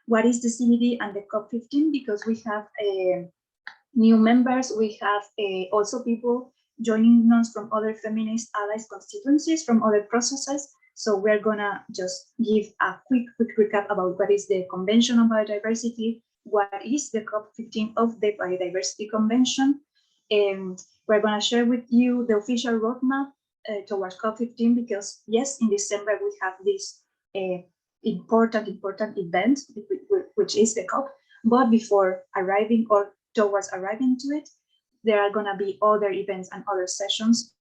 what is the CBD and the COP15, because we have new members. We have also people joining us from other feminist allies constituencies, from other processes. So we're gonna just give a quick recap about what is the Convention on Biodiversity, what is the COP15 of the Biodiversity Convention, and we're gonna share with you the official roadmap towards COP15, because yes, in December we have this important event, which is the COP, but before arriving or towards arriving to it, there are gonna be other events and other sessions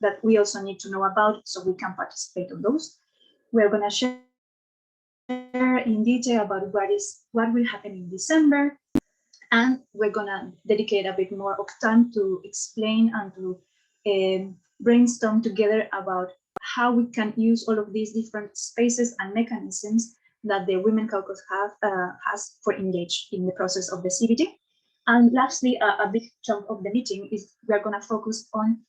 that we also need to know about, so we can participate in those. We're gonna share in detail about what will happen in December, and we're gonna dedicate a bit more of time to explain and to brainstorm together about how we can use all of these different spaces and mechanisms that the Women Caucus has for engage in the process of the CBD. And lastly, a big chunk of the meeting is we're going to focus on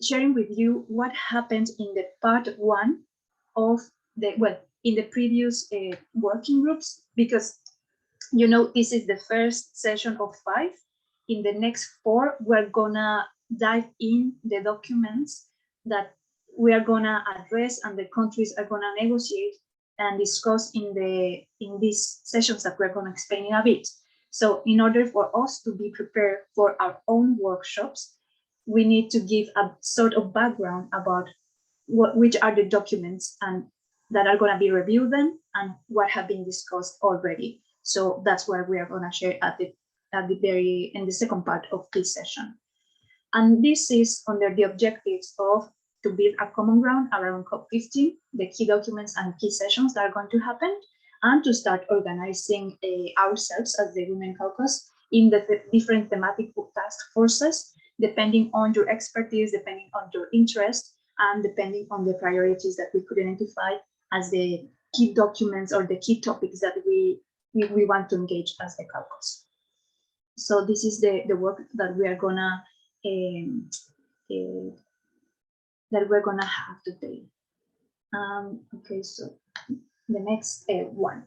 sharing with you what happened in the part one of the, well, in the previous working groups, because, you know, this is the first session of 5. In the next 4, we're going to dive in the documents that we are going to address and the countries are going to negotiate and discuss in these sessions that we're going to explain in a bit. So in order for us to be prepared for our own workshops, we need to give a sort of background about which are the documents and that are going to be reviewed then and what have been discussed already. So that's what we are going to share in the second part of this session. And this is under the objectives of to build a common ground around COP15, the key documents and key sessions that are going to happen, and to start organizing ourselves as the Women Caucus in the different thematic task forces, depending on your expertise, depending on your interest, and depending on the priorities that we could identify as the key documents or the key topics that we want to engage as the caucus. So this is the work that we are gonna have today. Okay, so the next one.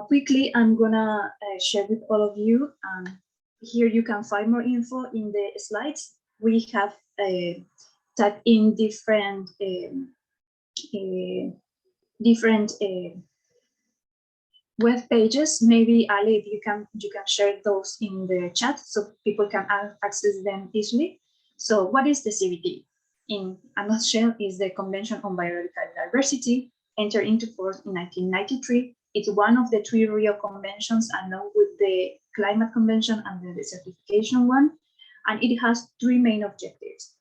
Quickly, I'm gonna share with all of you. Here you can find more info in the slides. We have typed in different web pages. Maybe Ali, if you can share those in the chat so people can access them easily. So what is the CBD? In a nutshell, is the Convention on Biodiversity, entered into force in 1993. It's one of the 3 Rio conventions, along with the Climate Convention and the Desertification one, and it has 3 main objectives.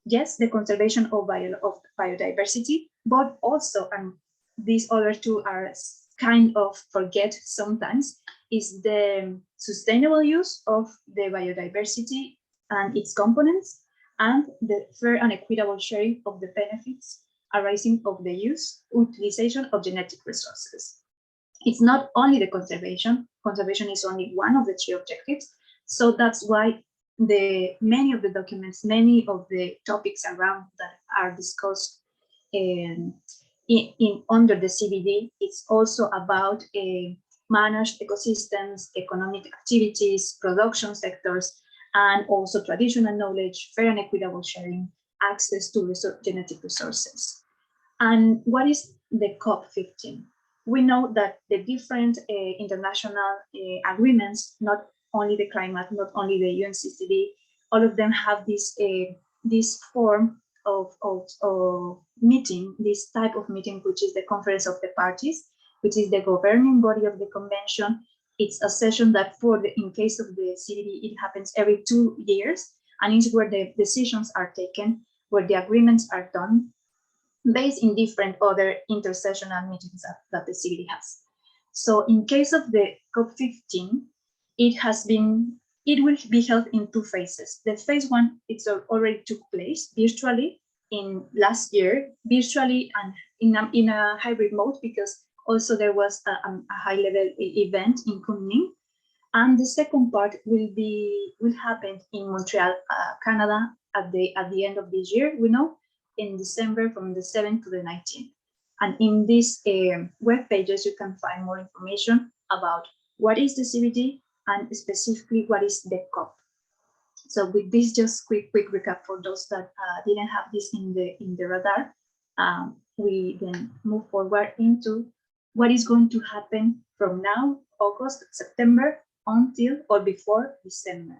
Yes, the conservation of biodiversity, but also, and these other 2 are kind of forget sometimes, is the sustainable use of the biodiversity and its components, and the fair and equitable sharing of the benefits arising of the utilization of genetic resources. It's not only the conservation is only one of the 3 objectives. So that's why many of the documents, many of the topics around that are discussed under the CBD, it's also about managed ecosystems, economic activities, production sectors, and also traditional knowledge, fair and equitable sharing, access to genetic resources. And what is the COP15? We know that the different international agreements, not only the climate, not only the UNCBD, all of them have this form of meeting, this type of meeting, which is the Conference of the Parties, which is the governing body of the convention. It's a session that in case of the CBD, it happens every 2 years, and it's where the decisions are taken, where the agreements are done, based in different other intersessional meetings that the CBD has. So in case of the COP15, it will be held in 2 phases. The phase 1, it's already took place virtually in last year, virtually and in a hybrid mode, because also there was a high-level event in Kunming. And the second part will happen in Montreal, Canada, at the end of this year, we know, in December from the 7th to the 19th. And in these web pages, you can find more information about what is the CBD and specifically what is the COP. So with this, just quick recap for those that didn't have this in the radar. We then move forward into what is going to happen from now, August, September, until or before December.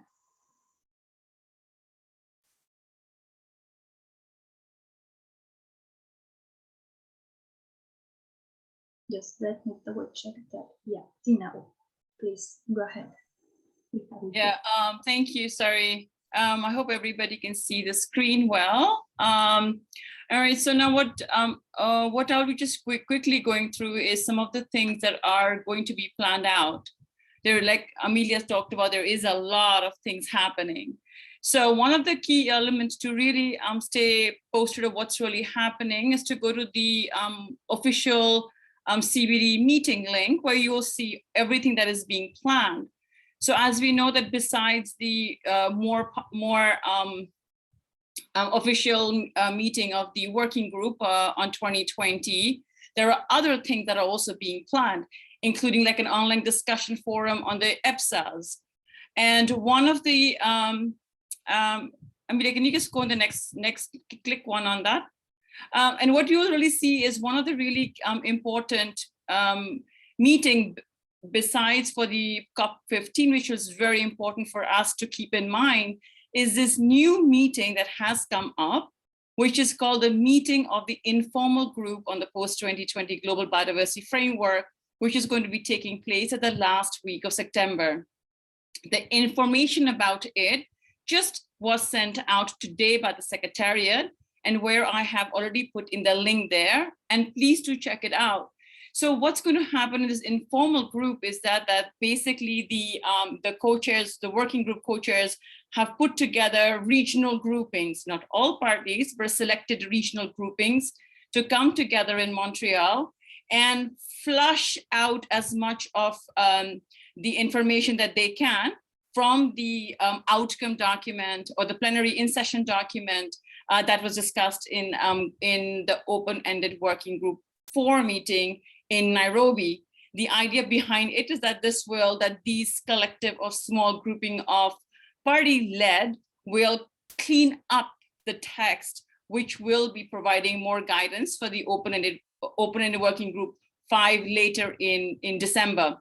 Just let me double check that. Yeah, Tina, please go ahead. Yeah, thank you. Sorry. I hope everybody can see the screen well. All right, so now what I'll be just quickly going through is some of the things that are going to be planned out. There, like Amelia talked about, there is a lot of things happening. So one of the key elements to really stay posted of what's really happening is to go to the official CBD meeting link, where you will see everything that is being planned. So as we know that besides the more official meeting of the working group on 2020, there are other things that are also being planned, including like an online discussion forum on the EPSAs. And one of the, Amelia, can you just go on the next click one on that? And what you'll really see is one of the really important meeting besides for the COP15, which was very important for us to keep in mind, is this new meeting that has come up, which is called the meeting of the informal group on the post-2020 Global Biodiversity Framework, which is going to be taking place at the last week of September. The information about it just was sent out today by the Secretariat, and where I have already put in the link there, and please do check it out. So what's going to happen in this informal group is that basically the co-chairs, the working group co-chairs have put together regional groupings, not all parties, but selected regional groupings to come together in Montreal and flush out as much of the information that they can from the outcome document or the plenary in-session document that was discussed in the open-ended working group 4 meeting in Nairobi. The idea behind it is that these collective of small grouping of party-led will clean up the text, which will be providing more guidance for the open-ended working group 5 later in December.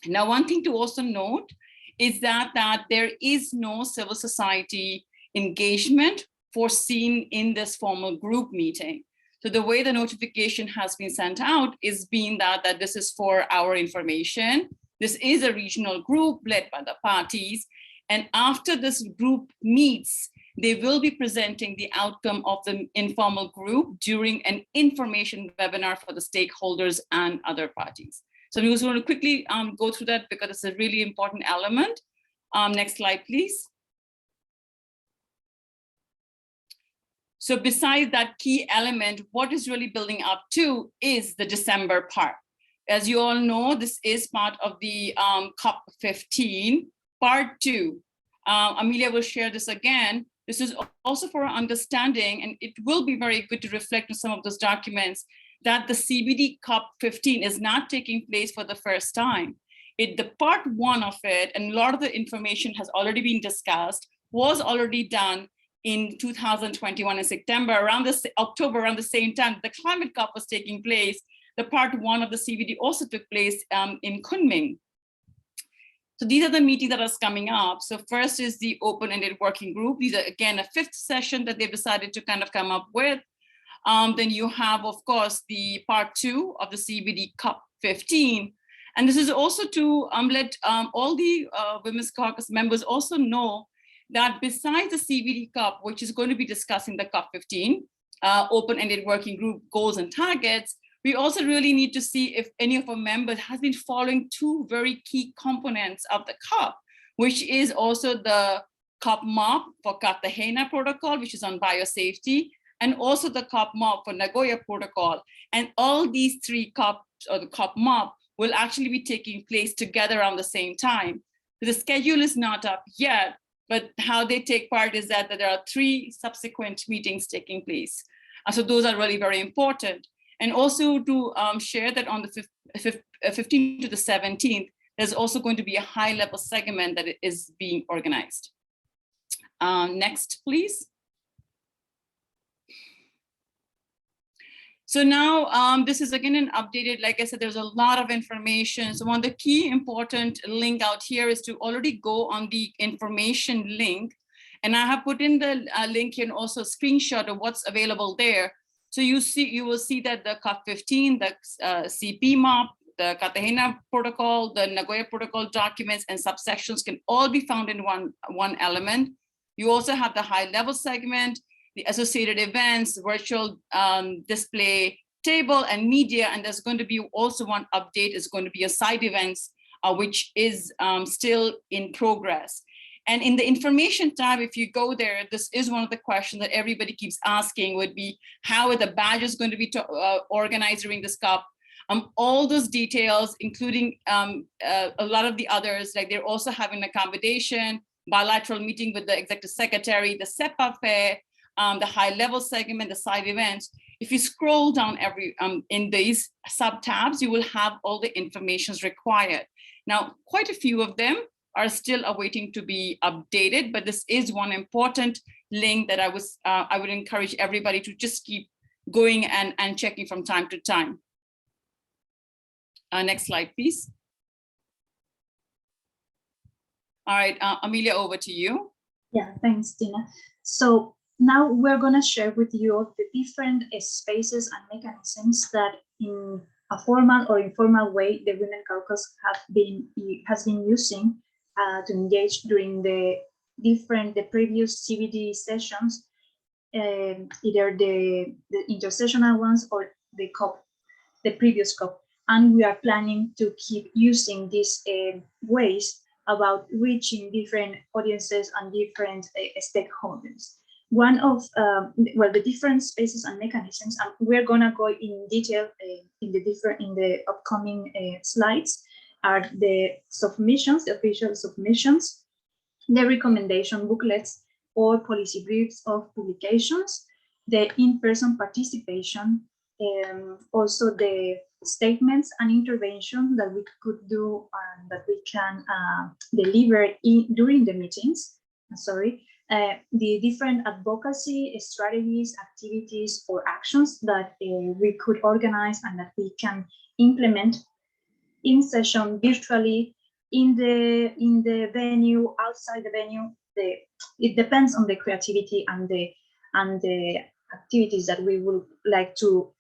Now, one thing to also note is that there is no civil society engagement foreseen in this formal group meeting. So the way the notification has been sent out is being that this is for our information. This is a regional group led by the parties. And after this group meets, they will be presenting the outcome of the informal group during an information webinar for the stakeholders and other parties. So we just want to quickly go through that because it's a really important element. Next slide, please. So besides that key element, what is really building up to is the December part. As you all know, this is part of the COP15, part 2. Amelia will share this again. This is also for our understanding, and it will be very good to reflect on some of those documents, that the CBD COP15 is not taking place for the first time. The part 1 of it, and a lot of the information has already been discussed, was already done in 2021 in September, October, around the same time the climate COP was taking place. The part 1 of the CBD also took place in Kunming. So these are the meetings that are coming up. So first is the open-ended working group. These are, again, a 5th session that they've decided to kind of come up with. Then you have, of course, the part 2 of the CBD COP15. And this is also to let all the Women's Caucus members also know that besides the CBD COP, which is going to be discussing the COP15 open-ended working group goals and targets, we also really need to see if any of our members has been following 2 very key components of the COP, which is also the COP MOP for Cartagena Protocol, which is on biosafety, and also the COP MOP for Nagoya Protocol. And all these 3 COPs, or the COP MOP, will actually be taking place together around the same time. The schedule is not up yet, but how they take part is that there are 3 subsequent meetings taking place. So those are really very important. And also to share that on the 15th to the 17th, there's also going to be a high-level segment that is being organized. Next, please. So now this is again an updated, like I said, there's a lot of information. So one of the key important link out here is to already go on the information link. And I have put in the link here and also a screenshot of what's available there. So you will see that the COP15, the CP-MOP, the Cartagena Protocol, the Nagoya Protocol documents and subsections can all be found in one element. You also have the high-level segment, the associated events, virtual display table and media. And there's going to be also one update is going to be a side events, which is still in progress. And in the information tab, if you go there, this is one of the questions that everybody keeps asking would be, how are the badges going to be organized during this COP? All those details, including a lot of the others, like they're also having accommodation, bilateral meeting with the executive secretary, the SEPA fair, the high-level segment, the side events. If you scroll down in these sub-tabs, you will have all the informations required. Now, quite a few of them are still awaiting to be updated, but this is one important link that I would encourage everybody to just keep going and checking from time to time. Next slide, please. All right, Amelia, over to you. Yeah, thanks, Tina. So now we're going to share with you all the different spaces and mechanisms that in a formal or informal way the Women Caucus has been using to engage during the previous CBD sessions, either the intersessional ones or the previous COP. And we are planning to keep using these ways about reaching different audiences and different stakeholders. One of the different spaces and mechanisms, and we're gonna go in detail in the upcoming slides, are the submissions, the official submissions, the recommendation booklets or policy briefs of publications, the in-person participation, also the statements and intervention that we could do and that we can deliver during the meetings. The different advocacy strategies, activities, or actions that we could organize and that we can implement in session, virtually, in the venue, outside the venue. It depends on the creativity and the activities that we would like to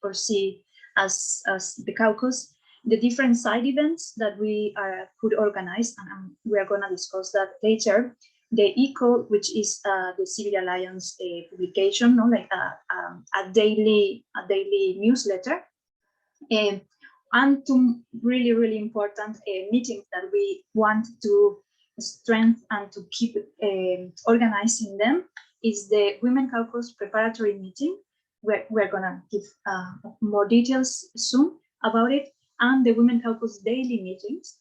foresee as the caucus. The different side events that we could organize, and we are going to discuss that later. The ECO, which is the Civil Alliance publication, like a daily newsletter, and two really important meetings that we want to strengthen and to keep organizing them is the Women Caucus Preparatory meeting. We're gonna give more details soon about it, and the Women Caucus daily meetings,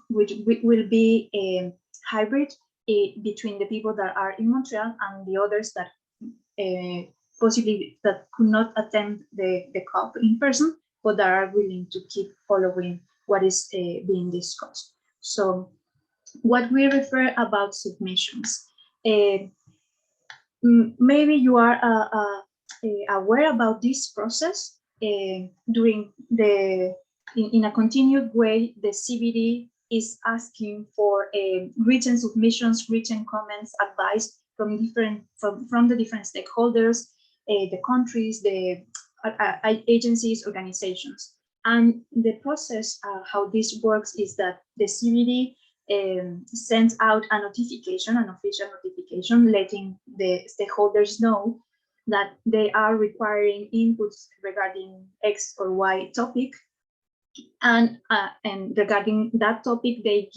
which will be hybrid between the people that are in Montreal and the others that possibly that could not attend the COP in person, but that are willing to keep following what is being discussed. So what we refer about submissions, maybe you are aware about this process. During in a continued way, the CBD is asking for written submissions, written comments, advice from the different stakeholders, the countries, the agencies, organizations. And the process, how this works is that the CBD sends out a notification, an official notification, letting the stakeholders know that they are requiring inputs regarding X or Y topic. And regarding that topic, they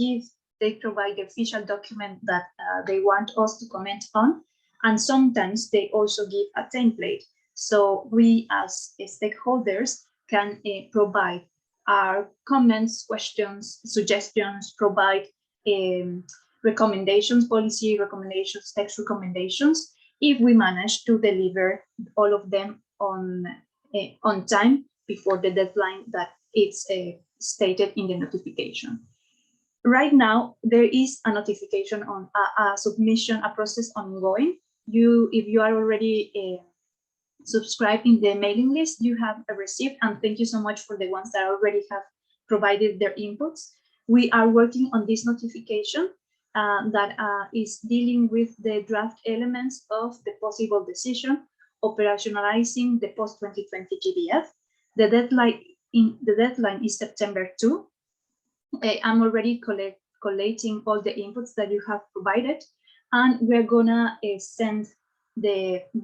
provide the official document that they want us to comment on. And sometimes they also give a template. So we as stakeholders can provide our comments, questions, suggestions, provide recommendations, policy recommendations, text recommendations, if we manage to deliver all of them on on time before the deadline that it's stated in the notification. Right now, there is a notification on a submission, a process ongoing. If you are already subscribed in the mailing list, you have a receipt, and thank you so much for the ones that already have provided their inputs. We are working on this notification that is dealing with the draft elements of the possible decision, operationalizing the post-2020 GDF. The deadline is September 2. I'm already collating all the inputs that you have provided, and we're gonna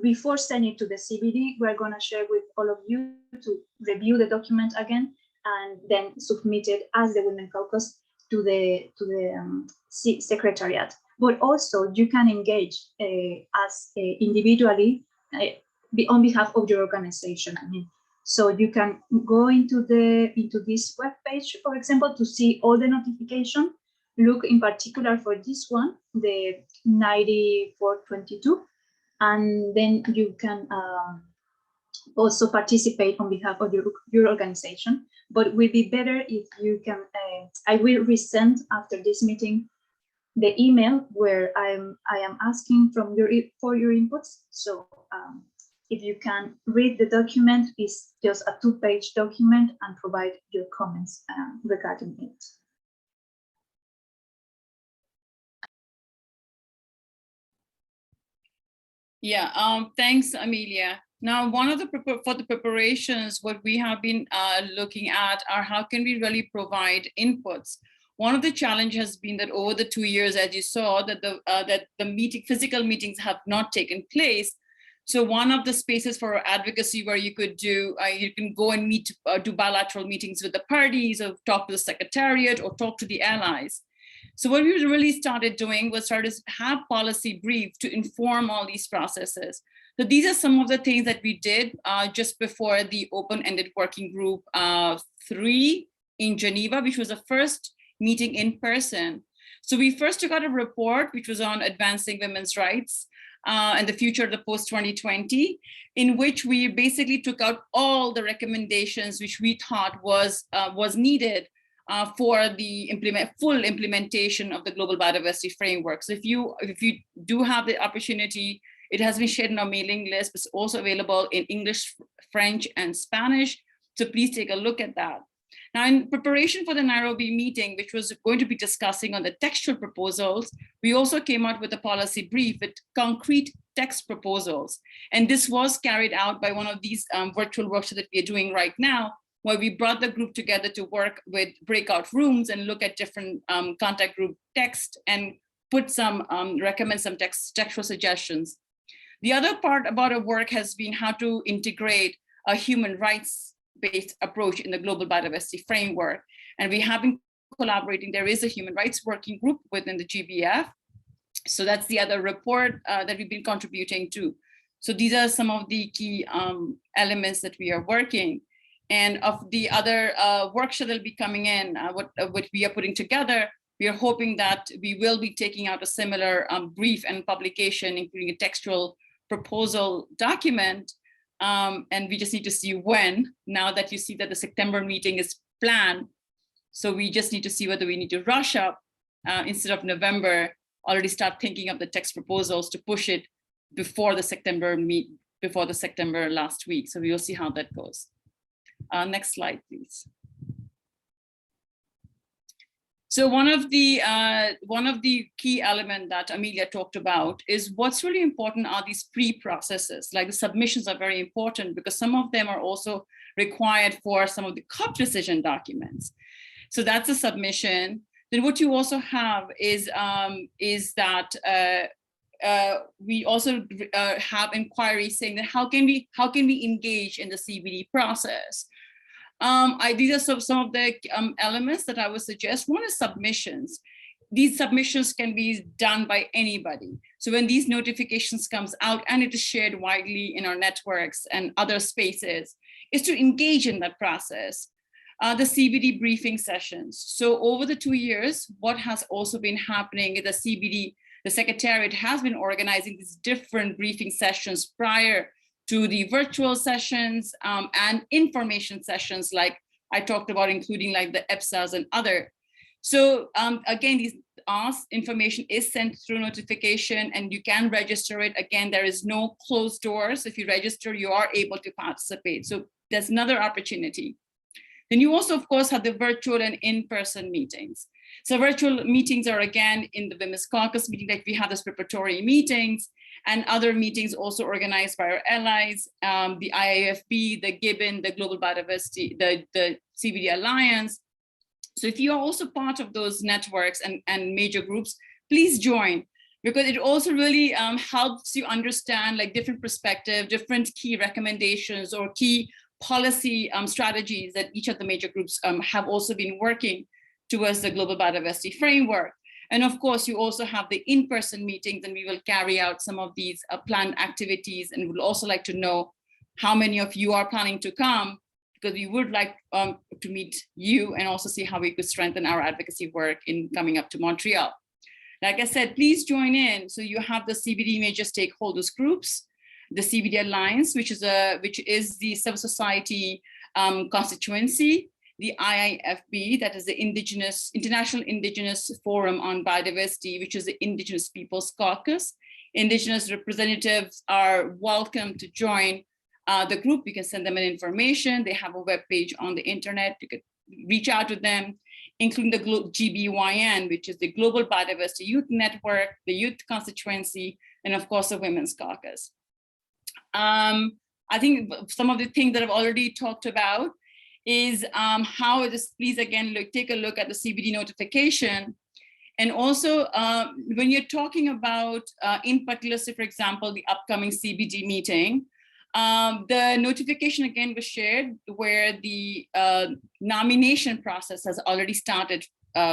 before sending it to the CBD, we're gonna share with all of you to review the document again, and then submit it as the Women Caucus to the Secretariat. But also you can engage as individually on behalf of your organization. I mean, so you can go into this web page, for example, to see all the notification. Look in particular for this one, the 9422, and then you can also participate on behalf of your organization. But it will be better if you can. I will resend after this meeting the email where I am asking for your inputs. So if you can read the document, it's just a 2-page document, and provide your comments regarding it. Yeah, thanks, Amelia. Now, one of for the preparations, what we have been looking at are how can we really provide inputs. One of the challenges has been that over the 2 years, as you saw, that the physical meetings have not taken place. So one of the spaces for advocacy where you could do, you can go and do bilateral meetings with the parties, or talk to the Secretariat, or talk to the allies. So what we really started doing was to have policy brief to inform all these processes. So these are some of the things that we did just before the open-ended working group 3 in Geneva, which was the first meeting in person. So we first took out a report, which was on advancing women's rights and the future of the post-2020, in which we basically took out all the recommendations which we thought was needed for the full implementation of the global biodiversity framework. So if you do have the opportunity, it has been shared in our mailing list. It's also available in English, French, and Spanish. So please take a look at that. Now, in preparation for the Nairobi meeting, which was going to be discussing on the textual proposals, we also came out with a policy brief with concrete text proposals. And this was carried out by one of these virtual workshops that we are doing right now, where we brought the group together to work with breakout rooms and look at different contact group text and recommend some textual suggestions. The other part about our work has been how to integrate a human rights-based approach in the global biodiversity framework. And we have been collaborating. There is a human rights working group within the GBF. So that's the other report that we've been contributing to. So these are some of the key elements that we are working. And of the other workshop that will be coming in, what we are putting together, we are hoping that we will be taking out a similar brief and publication, including a textual proposal document. And we just need to see when, now that you see that the September meeting is planned. So we just need to see whether we need to rush up instead of November, already start thinking of the text proposals to push it before the September last week. So we will see how that goes. Next slide, please. So one of the key elements that Amelia talked about is what's really important are these pre-processes. Like the submissions are very important because some of them are also required for some of the COP decision documents. So that's a submission. Then what you also have is that we also have inquiries saying that how can we engage in the CBD process. These are some of the elements that I would suggest. One is submissions. These submissions can be done by anybody. So when these notifications comes out and it is shared widely in our networks and other spaces, is to engage in that process. The CBD briefing sessions. So over the 2 years, what has also been happening is the CBD, the Secretariat has been organizing these different briefing sessions prior to the virtual sessions and information sessions like I talked about, including like the EPSAs and other. So again, these information is sent through notification and you can register it. Again, there is no closed doors. If you register, you are able to participate. So there's another opportunity. Then you also, of course, have the virtual and in-person meetings. So virtual meetings are again in the Women's Caucus meeting, like we have those preparatory meetings and other meetings also organized by our allies, the IAFB, the Gibbon, the Global Biodiversity, the CBD Alliance. So if you are also part of those networks and major groups, please join, because it also really helps you understand like different perspectives, different key recommendations or key policy strategies that each of the major groups have also been working towards the Global Biodiversity Framework. And of course, you also have the in-person meetings, and we will carry out some of these planned activities, and we'd also like to know how many of you are planning to come, because we would like to meet you and also see how we could strengthen our advocacy work in coming up to Montreal. Like I said, please join in. So you have the CBD major stakeholders groups, the CBD Alliance, which is the civil society constituency, the IIFB, that is the International Indigenous Forum on Biodiversity, which is the Indigenous Peoples Caucus. Indigenous representatives are welcome to join the group. You can send them an information. They have a web page on the internet. You could reach out to them, including the GBYN, which is the Global Biodiversity Youth Network, the Youth Constituency, and of course, the Women's Caucus. I think some of the things that I've already talked about is how it is, please again, take a look at the CBD notification. And also when you're talking about, in particular, say, for example, the upcoming CBD meeting, the notification again was shared where the nomination process has already started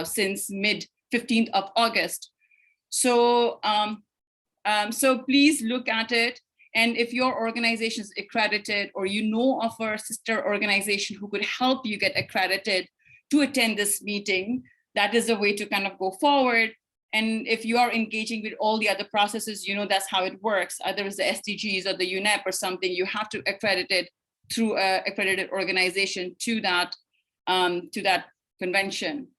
since mid-15th of August. So, so please look at it. And if your organization is accredited or you know of a sister organization who could help you get accredited to attend this meeting, that is a way to kind of go forward. And if you are engaging with all the other processes, you know, that's how it works. Either it's the SDGs or the UNEP or something, you have to accredit it through an accredited organization to that convention.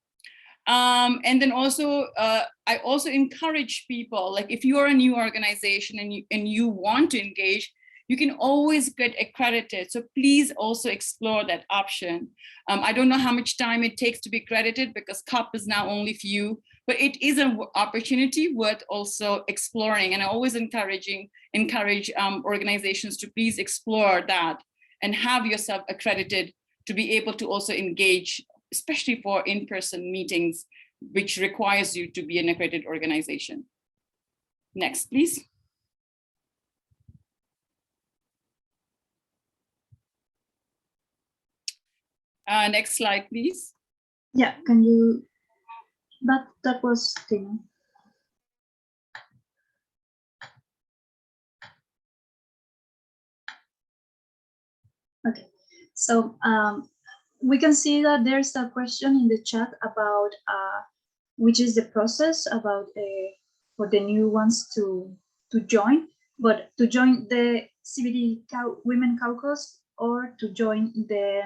And then also, I also encourage people, like if you are a new organization and you want to engage, you can always get accredited. So please also explore that option. I don't know how much time it takes to be accredited because COP is now only few, but it is an opportunity worth also exploring. And I always encourage organizations to please explore that and have yourself accredited to be able to also engage, especially for in-person meetings, which requires you to be an accredited organization. Next, please. Next slide, please. Yeah, can you, that was the, okay, so we can see that there's a question in the chat about which is the process about for the new ones to join, but to join the CBD Women Caucus or to join the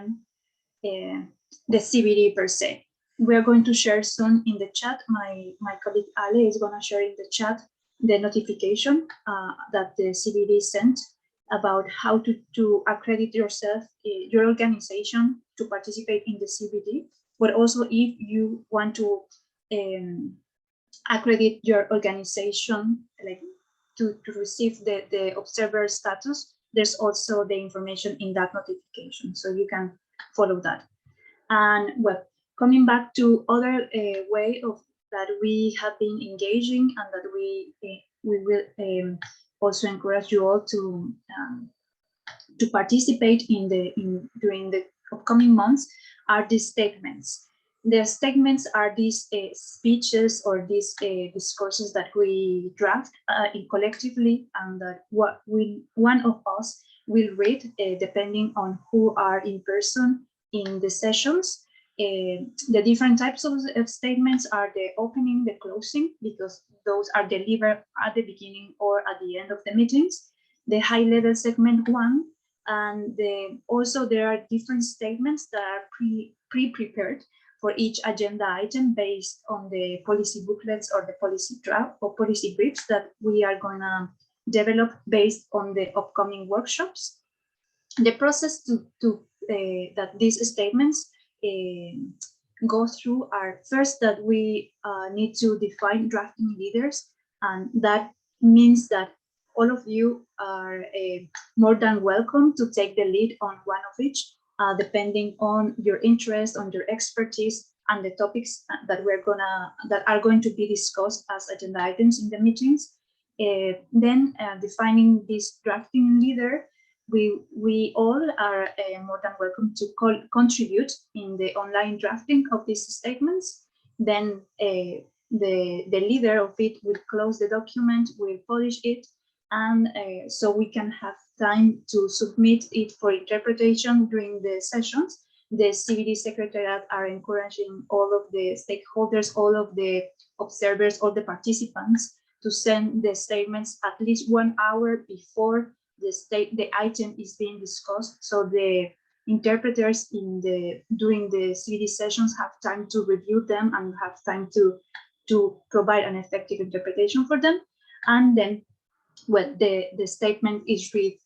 CBD per se. We are going to share soon in the chat. My colleague Ale is going to share in the chat the notification that the CBD sent about how to accredit yourself, your organization, to participate in the CBD, but also if you want to accredit your organization, like to receive the observer status, there's also the information in that notification, so you can follow that. And well, coming back to other way of that we have been engaging and that we will also encourage you all to participate during the upcoming months are these statements. The statements are these speeches or these discourses that we draft collectively, and that one of us will read depending on who are in person in the sessions. The different types of statements are the opening, the closing, because those are delivered at the beginning or at the end of the meetings. the high-level segment 1, and also there are different statements that are pre-prepared for each agenda item based on the policy booklets or the policy draft or policy briefs that we are going to develop based on the upcoming workshops. The process that these statements go through are first that we need to define drafting leaders, and that means that all of you are more than welcome to take the lead on one of each, depending on your interest, on your expertise, and the topics that are going to be discussed as agenda items in the meetings. Then defining this drafting leader, we all are more than welcome to contribute in the online drafting of these statements. Then the leader of it will close the document, will polish it, and so we can have time to submit it for interpretation during the sessions. The CBD Secretariat are encouraging all of the stakeholders, all of the observers, all the participants to send the statements at least 1 hour before the item is being discussed, so the interpreters during the CBD sessions have time to review them and have time to provide an effective interpretation for them. And then, well, the statement is read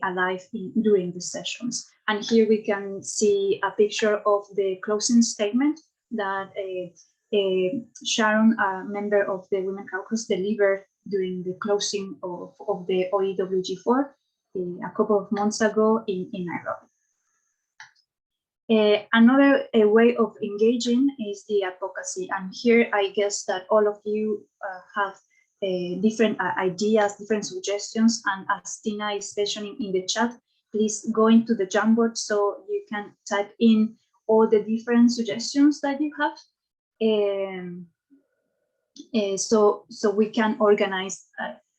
alive during the sessions. And here we can see a picture of the closing statement that Sharon, a member of the Women Caucus, delivered during the closing of the OEWG4 a couple of months ago in Nairobi. Another way of engaging is the advocacy. And here I guess that all of you have different ideas, different suggestions. And as Tina is mentioning in the chat, please go into the Jamboard so you can type in all the different suggestions that you have. So we can organize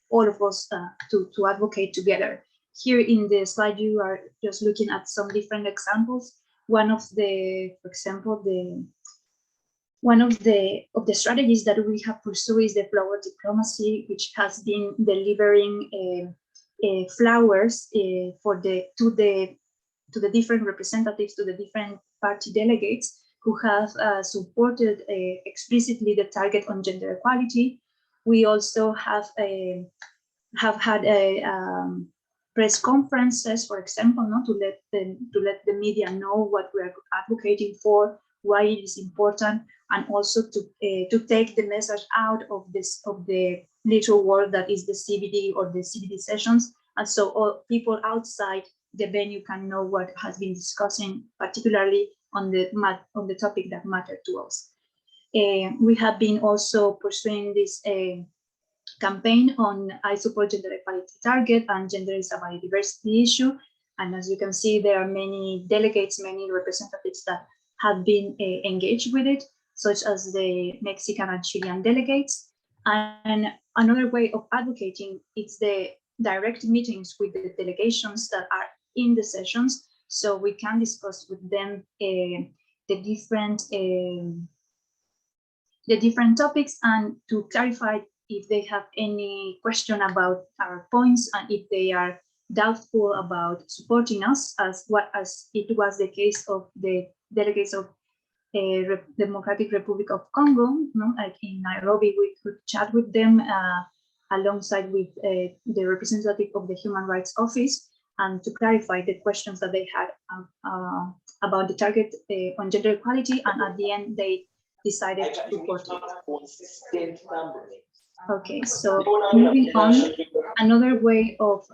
all of us to advocate together. Here in the slide, you are just looking at some different examples. One of the, for example, one of the strategies that we have pursued is the flower diplomacy, which has been delivering flowers to the different representatives, to the different party delegates who have supported explicitly the target on gender equality. We also have had press conferences, for example, to let the media know what we are advocating for, why it is important, and also to take the message out of the little world that is the CBD or the CBD sessions, and so all people outside the venue can know what has been discussing, particularly on the topic that mattered to us. We have been also pursuing this campaign on I support gender equality target, and gender is a biodiversity issue. And as you can see, there are many delegates, many representatives that have been engaged with it, such as the Mexican and Chilean delegates. And another way of advocating is the direct meetings with the delegations that are in the sessions, so we can discuss with them the different topics, and to clarify if they have any question about our points, and if they are doubtful about supporting us, as it was the case of the delegates of Democratic Republic of Congo, like in Nairobi. We could chat with them alongside with the representative of the Human Rights Office, and to clarify the questions that they had about the target on gender equality, and at the end they decided to support it. Okay, so moving on, another way of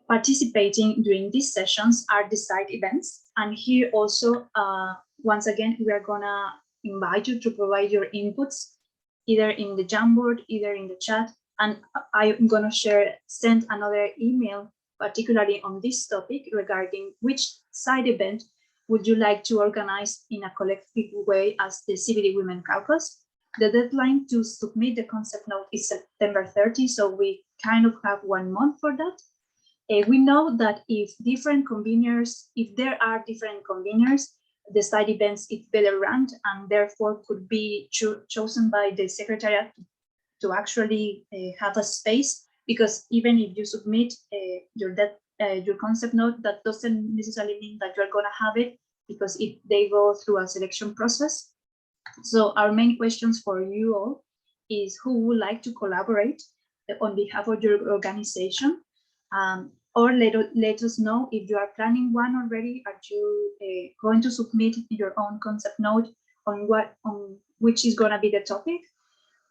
participating during these sessions are the side events. And here also, once again, we are gonna invite you to provide your inputs, either in the Jamboard, either in the chat. And I'm gonna send another email, particularly on this topic, regarding which side event would you like to organize in a collective way as the CBD Women Caucus. The deadline to submit the concept note is September 30, so we kind of have 1 month for that. We know that if there are different conveners, the side events is better ranked, and therefore could be chosen by the Secretariat to actually have a space, because even if you submit your concept note, that doesn't necessarily mean that you're going to have it, because they go through a selection process. So our main questions for you all is who would like to collaborate on behalf of your organization, or let us know if you are planning one already. Are you going to submit your own concept note on which is going to be the topic?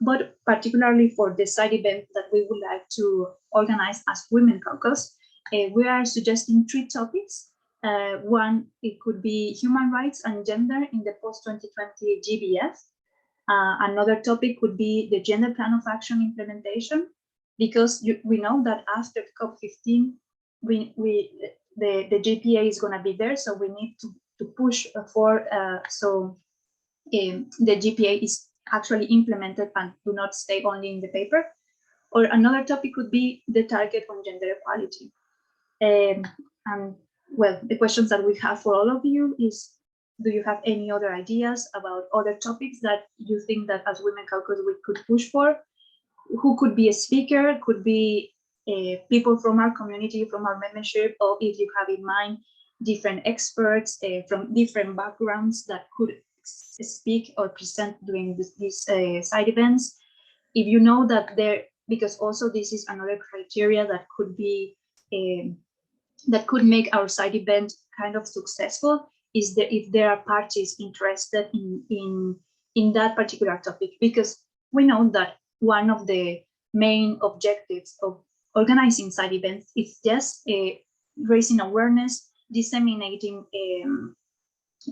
But particularly for the side event that we would like to organize as Women Caucus, we are suggesting 3 topics. One, it could be human rights and gender in the post-2020 GBF. Another topic could be the gender plan of action implementation, because we know that after COP15, the GPA is going to be there, so we need to push for the GPA is actually implemented and do not stay only in the paper. Or another topic could be the target on gender equality. And well, the questions that we have for all of you is, do you have any other ideas about other topics that you think that as Women Caucus we could push for? Who could be a speaker? Could be people from our community, from our membership, or if you have in mind different experts from different backgrounds that could speak or present during these side events. If you know that because also this is another criteria that could be that could make our side event kind of successful, is that if there are parties interested in that particular topic, because we know that one of the main objectives of organizing side events is just raising awareness, disseminating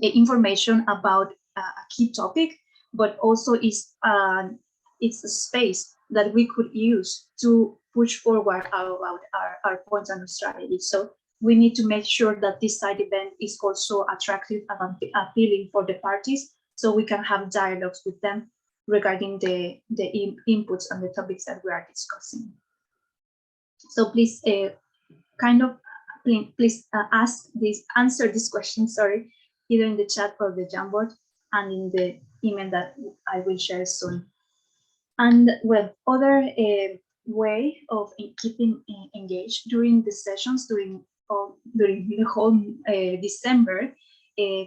information about a key topic, but also it's a space that we could use to push forward our points and strategies. So we need to make sure that this side event is also attractive and appealing for the parties, so we can have dialogues with them regarding the inputs and the topics that we are discussing. So please, please answer this question, sorry, either in the chat or the Jamboard and in the email that I will share soon. And well, other way of keeping engaged during the sessions, during the whole December,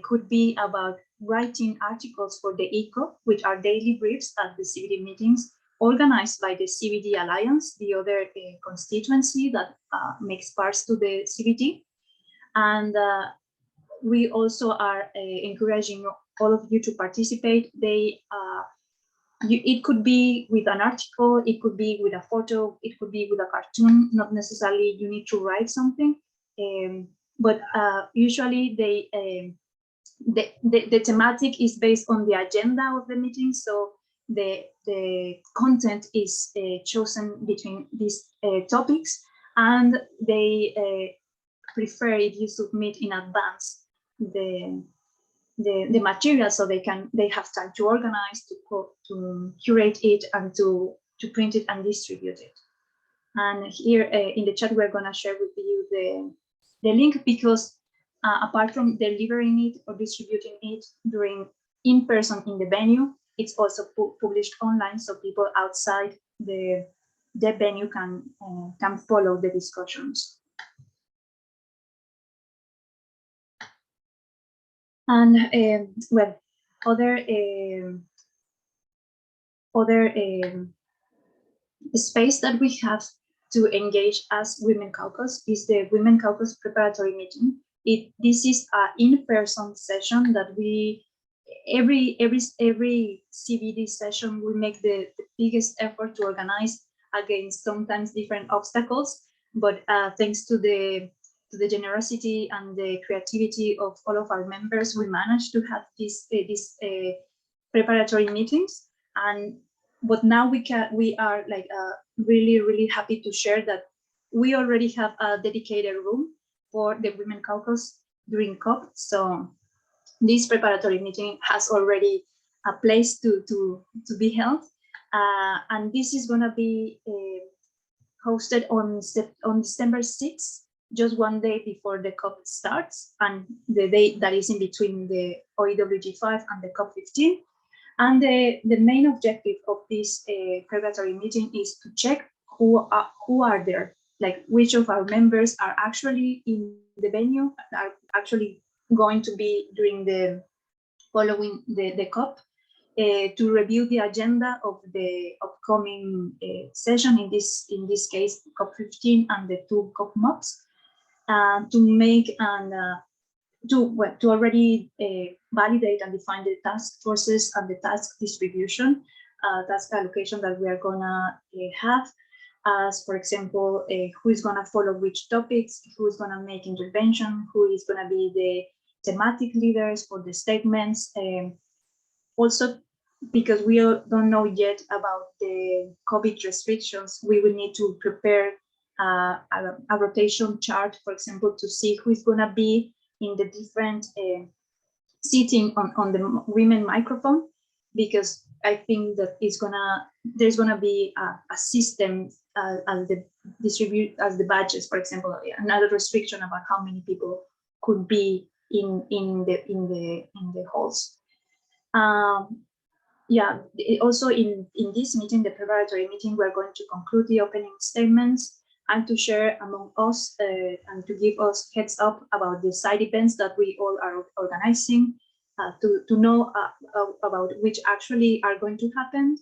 could be about writing articles for the ECO, which are daily briefs at the CBD meetings, organized by the CBD Alliance, the other constituency that makes parts to the CBD. And we also are encouraging all of you to participate. It could be with an article, it could be with a photo, it could be with a cartoon, not necessarily you need to write something. But usually the thematic is based on the agenda of the meeting. So the content is chosen between these topics, and they prefer if you submit in advance the material, so they have time to organize, to curate it, and to print it and distribute it. And here in the chat, we're going to share with you the link, because apart from delivering it or distributing it during in person in the venue, it's also published online, so people outside the venue can follow the discussions. And well, other space that we have to engage as Women Caucus is the Women Caucus Preparatory meeting. This is an in-person session that we every CBD session we make the biggest effort to organize against sometimes different obstacles, but thanks to the generosity and the creativity of all of our members, we managed to have these preparatory meetings. But now we are like really happy to share that we already have a dedicated room for the Women Caucus during COP. So this preparatory meeting has already a place to be held, and this is going to be hosted on December 6th, just one day before the COP starts, and the day that is in between the OEWG5 and the COP15. And the main objective of this preparatory meeting is to check who are there, like which of our members are actually in the venue, are actually going to be during the following the COP, to review the agenda of the upcoming session, in this case COP15 and the 2 COP MOPs, to make and to already validate and define the task forces and the task distribution, task allocation that we are gonna have, as for example, who is gonna follow which topics, who is gonna make intervention, who is gonna be the thematic leaders for the statements. Also, because we don't know yet about the COVID restrictions, we will need to prepare a rotation chart, for example, to see who is gonna be in the different sitting on the women microphone, because I think that there's gonna be a system as the badges, for example, another restriction about how many people could be in the halls. Yeah, also in this meeting, the preparatory meeting, we're going to conclude the opening statements and to share among us and to give us heads up about the side events that we all are organizing, to know about which actually are going to happen,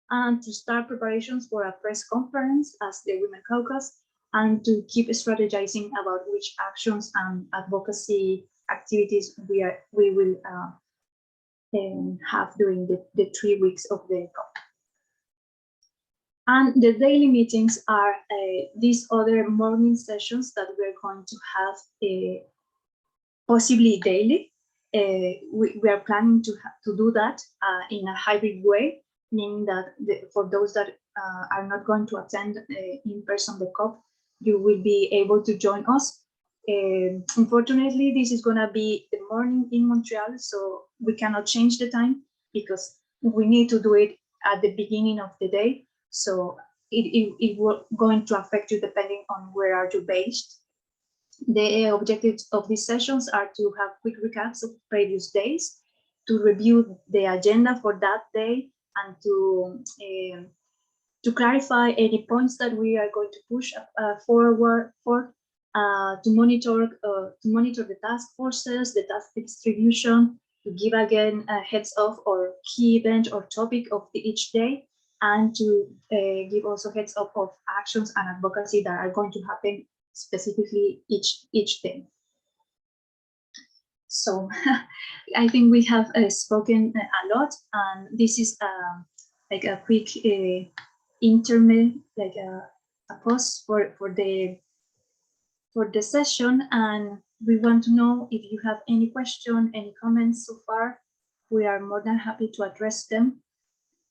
and to start preparations for a press conference as the Women Caucus, and to keep strategizing about which actions and advocacy activities we will have during the 3 weeks of the COP. And the daily meetings are these other morning sessions that we're going to have possibly daily. We are planning to do that in a hybrid way, meaning that for those that are not going to attend in person the COP, you will be able to join us. Unfortunately, this is going to be the morning in Montreal, so we cannot change the time because we need to do it at the beginning of the day. So it will going to affect you depending on where are you based. The objectives of these sessions are to have quick recaps of previous days, to review the agenda for that day, and to clarify any points that we are going to push forward for. To monitor the task forces, the task distribution, to give again a heads up or key event or topic of each day, and to give also heads up of actions and advocacy that are going to happen specifically each day. So I think we have spoken a lot, and this is like a quick intermediate, like a pause for the session, and we want to know if you have any question, any comments so far. We are more than happy to address them.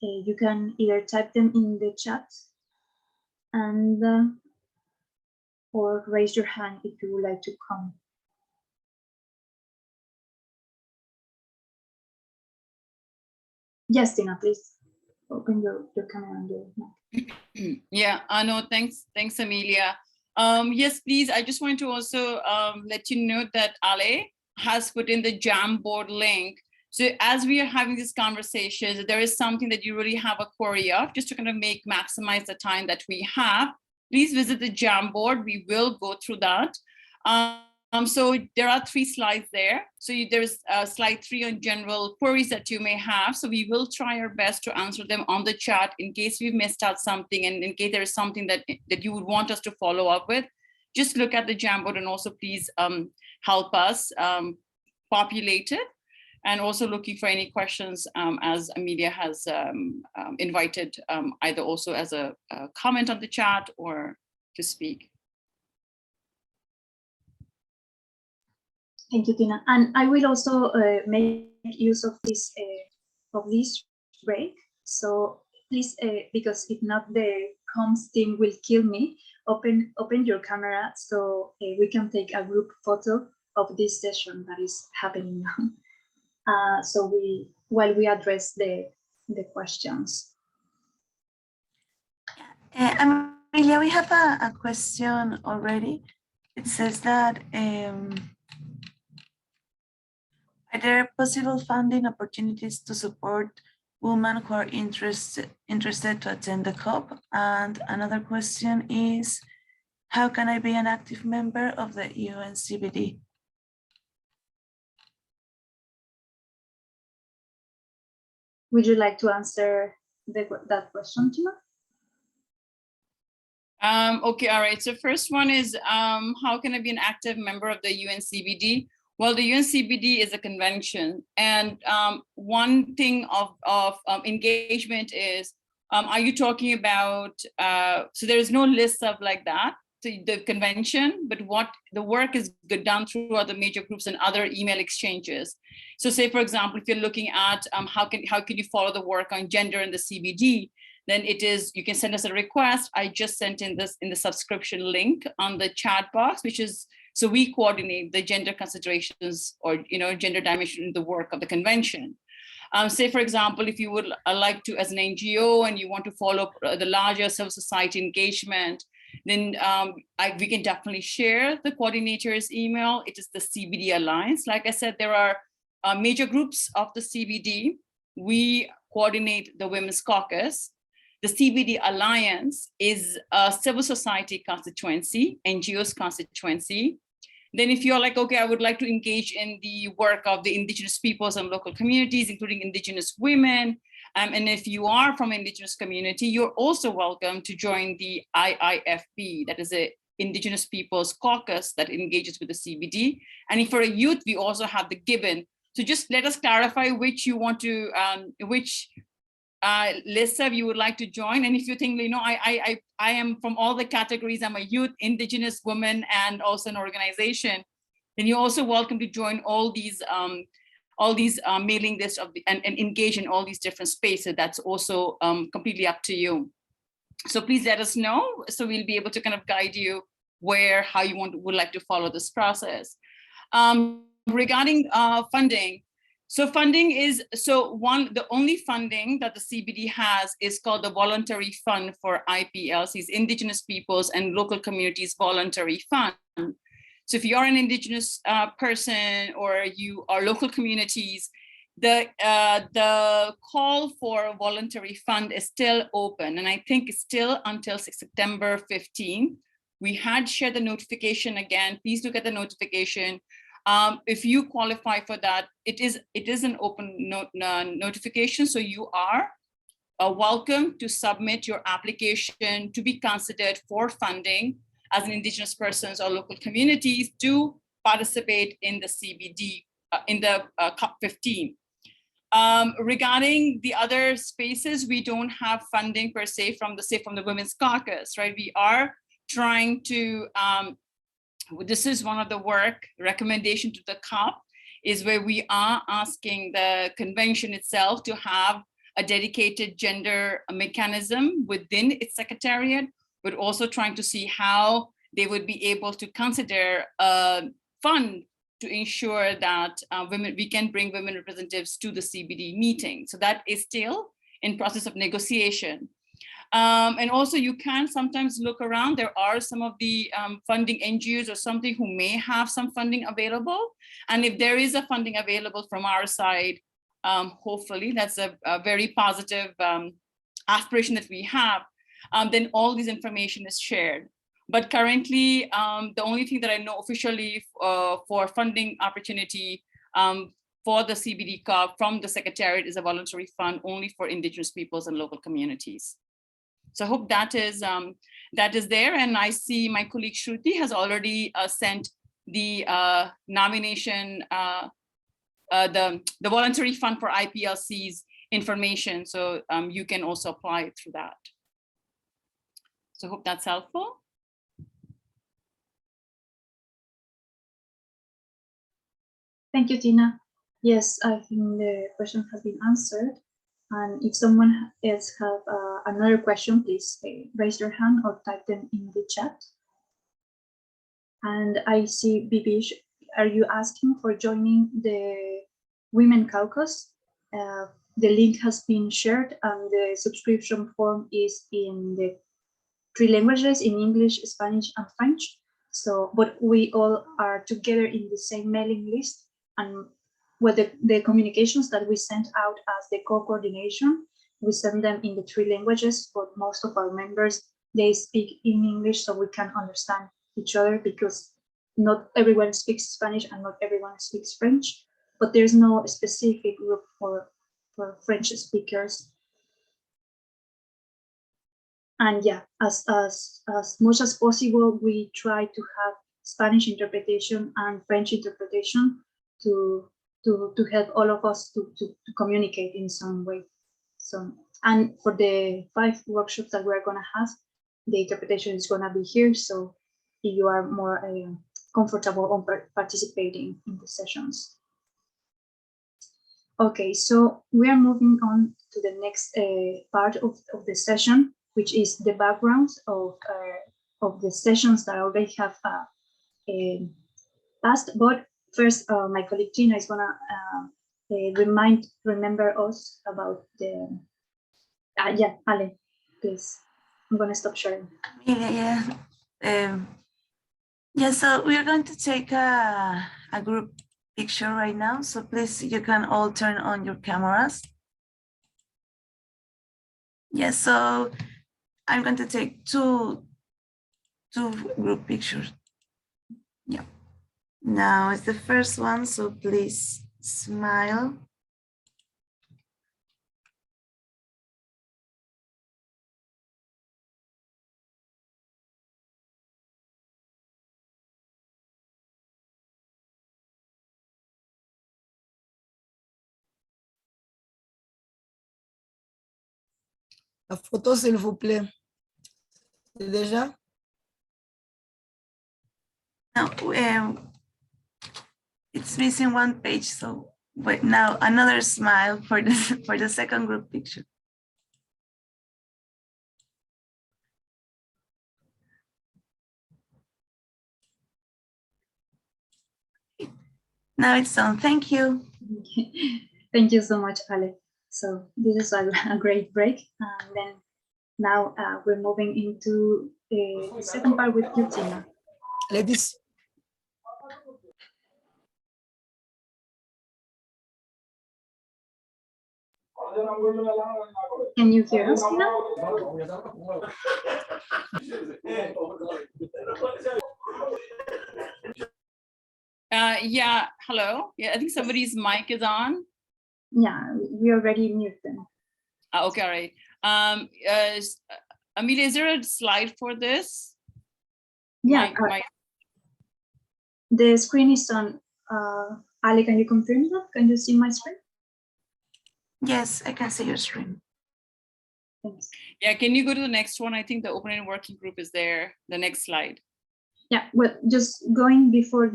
You can either type them in the chat and or raise your hand if you would like to come. Yes, Tina, please open your camera and your mic. Yeah, no, thanks, Amelia. Yes, please. I just want to also let you know that Ale has put in the Jamboard link. So as we are having these conversations, if there is something that you really have a query of, just to kind of maximize the time that we have, please visit the Jamboard. We will go through that. So there are 3 slides there. So there's slide 3 on general queries that you may have. So we will try our best to answer them on the chat in case we've missed out something, and in case there is something that you would want us to follow up with. Just look at the Jamboard, and also please help us populate it. And also looking for any questions, as Amelia has invited, either also as a comment on the chat or to speak. Thank you, Tina. And I will also make use of this break. So please, because if not, the comms team will kill me. Open your camera so we can take a group photo of this session that is happening now. So while we address the questions. Amelia, we have a question already. It says that are there possible funding opportunities to support women who are interested to attend the COP? And another question is, how can I be an active member of the UNCBD? Would you like to answer that question, Tina? Okay, all right. So first one is, how can I be an active member of the UNCBD? Well, the UNCBD is a convention, and one thing of engagement is, are you talking about, so there is no list of like that, the convention, but what the work is done through other major groups and other email exchanges. So say, for example, if you're looking at how can you follow the work on gender in the CBD, then it is, you can send us a request. I just sent in the subscription link on the chat box, which is, so we coordinate the gender considerations or, gender dimension in the work of the convention. Say, for example, if you would like to, as an NGO, and you want to follow the larger civil society engagement, then we can definitely share the coordinator's email. It is the CBD Alliance. Like I said, there are major groups of the CBD. We coordinate the Women's Caucus. The CBD Alliance is a civil society constituency, NGOs constituency. Then if you're like, okay, I would like to engage in the work of the indigenous peoples and local communities, including indigenous women, and if you are from indigenous community, you're also welcome to join the IIFP, that is a Indigenous Peoples Caucus that engages with the CBD. And for a youth, we also have the Gibbon. So just let us clarify which you want to, which listserv you would like to join. And if you think, I am from all the categories, I'm a youth, indigenous woman, and also an organization, then you're also welcome to join all these mailing lists and engage in all these different spaces. That's also completely up to you. So please let us know, so we'll be able to kind of guide you how you would like to follow this process. Regarding funding, so funding is, the only funding that the CBD has is called the Voluntary Fund for IPLCs, Indigenous Peoples and Local Communities Voluntary Fund. So if you're an Indigenous person or you are local communities, the call for a voluntary fund is still open. And I think it's still until September 15th. We had shared the notification again. Please look at the notification. If you qualify for that, it is an open notification. So you are welcome to submit your application to be considered for funding as an Indigenous persons or local communities to participate in the CBD, in the COP15. Regarding the other spaces, we don't have funding per se from the Women's Caucus, right? We are trying to, this is one of the recommendation to the COP, is where we are asking the convention itself to have a dedicated gender mechanism within its secretariat, but also trying to see how they would be able to consider a fund to ensure that we can bring women representatives to the CBD meeting. So that is still in process of negotiation. And also you can sometimes look around. There are some of the funding NGOs or something who may have some funding available. And if there is a funding available from our side, hopefully that's a very positive aspiration that we have, then all this information is shared. But currently, the only thing that I know officially for funding opportunity for the CBD COP from the Secretariat is a voluntary fund only for Indigenous peoples and local communities. So I hope that is there. And I see my colleague Shruti has already sent the nomination, the voluntary fund for IPLC's information. So you can also apply through that. So I hope that's helpful. Thank you, Tina. Yes, I think the question has been answered. And if someone else have another question, please raise your hand or type them in the chat. And I see, Bibish, are you asking for joining the Women Caucus? The link has been shared and the subscription form is in the 3 languages, in English, Spanish, and French. So, but we all are together in the same mailing list, and well, the communications that we sent out as the co-coordination, we send them in the 3 languages, but most of our members, they speak in English so we can understand each other, because not everyone speaks Spanish and not everyone speaks French, but there's no specific group for French speakers. And yeah, as much as possible, we try to have Spanish interpretation and French interpretation to help all of us to communicate in some way. So, and for the 5 workshops that we're gonna have, the interpretation is gonna be here. So if you are more comfortable on participating in the sessions. Okay, so we are moving on to the next part of the session, which is the background of the sessions that already have passed. But first, my colleague Tina is gonna remember us about the. Yeah, Ale, please. I'm gonna stop sharing. Yeah. Yeah, so we're going to take a group picture right now. So please, you can all turn on your cameras. Yeah, so I'm going to take two group pictures. Yeah. Now it's the first one, so please smile. La photo, s'il vous plaît. C'est déjà? No, it's missing one page, so wait, now another smile for the second group picture. Now it's done. Thank you. Thank you so much, Ale. So this is a great break, and then now we're moving into the second part with you, Tina. Ladies. Can you hear us, Tina? Yeah, hello. Yeah, I think somebody's mic is on. Yeah, we already mute them. Okay, all right. Amelia, is there a slide for this? Yeah, the screen is on. Ali, can you confirm that? Can you see my screen? Yes, I can see your screen. Thanks. Yeah, can you go to the next one? I think the open and working group is there. The next slide. Yeah, well, just going before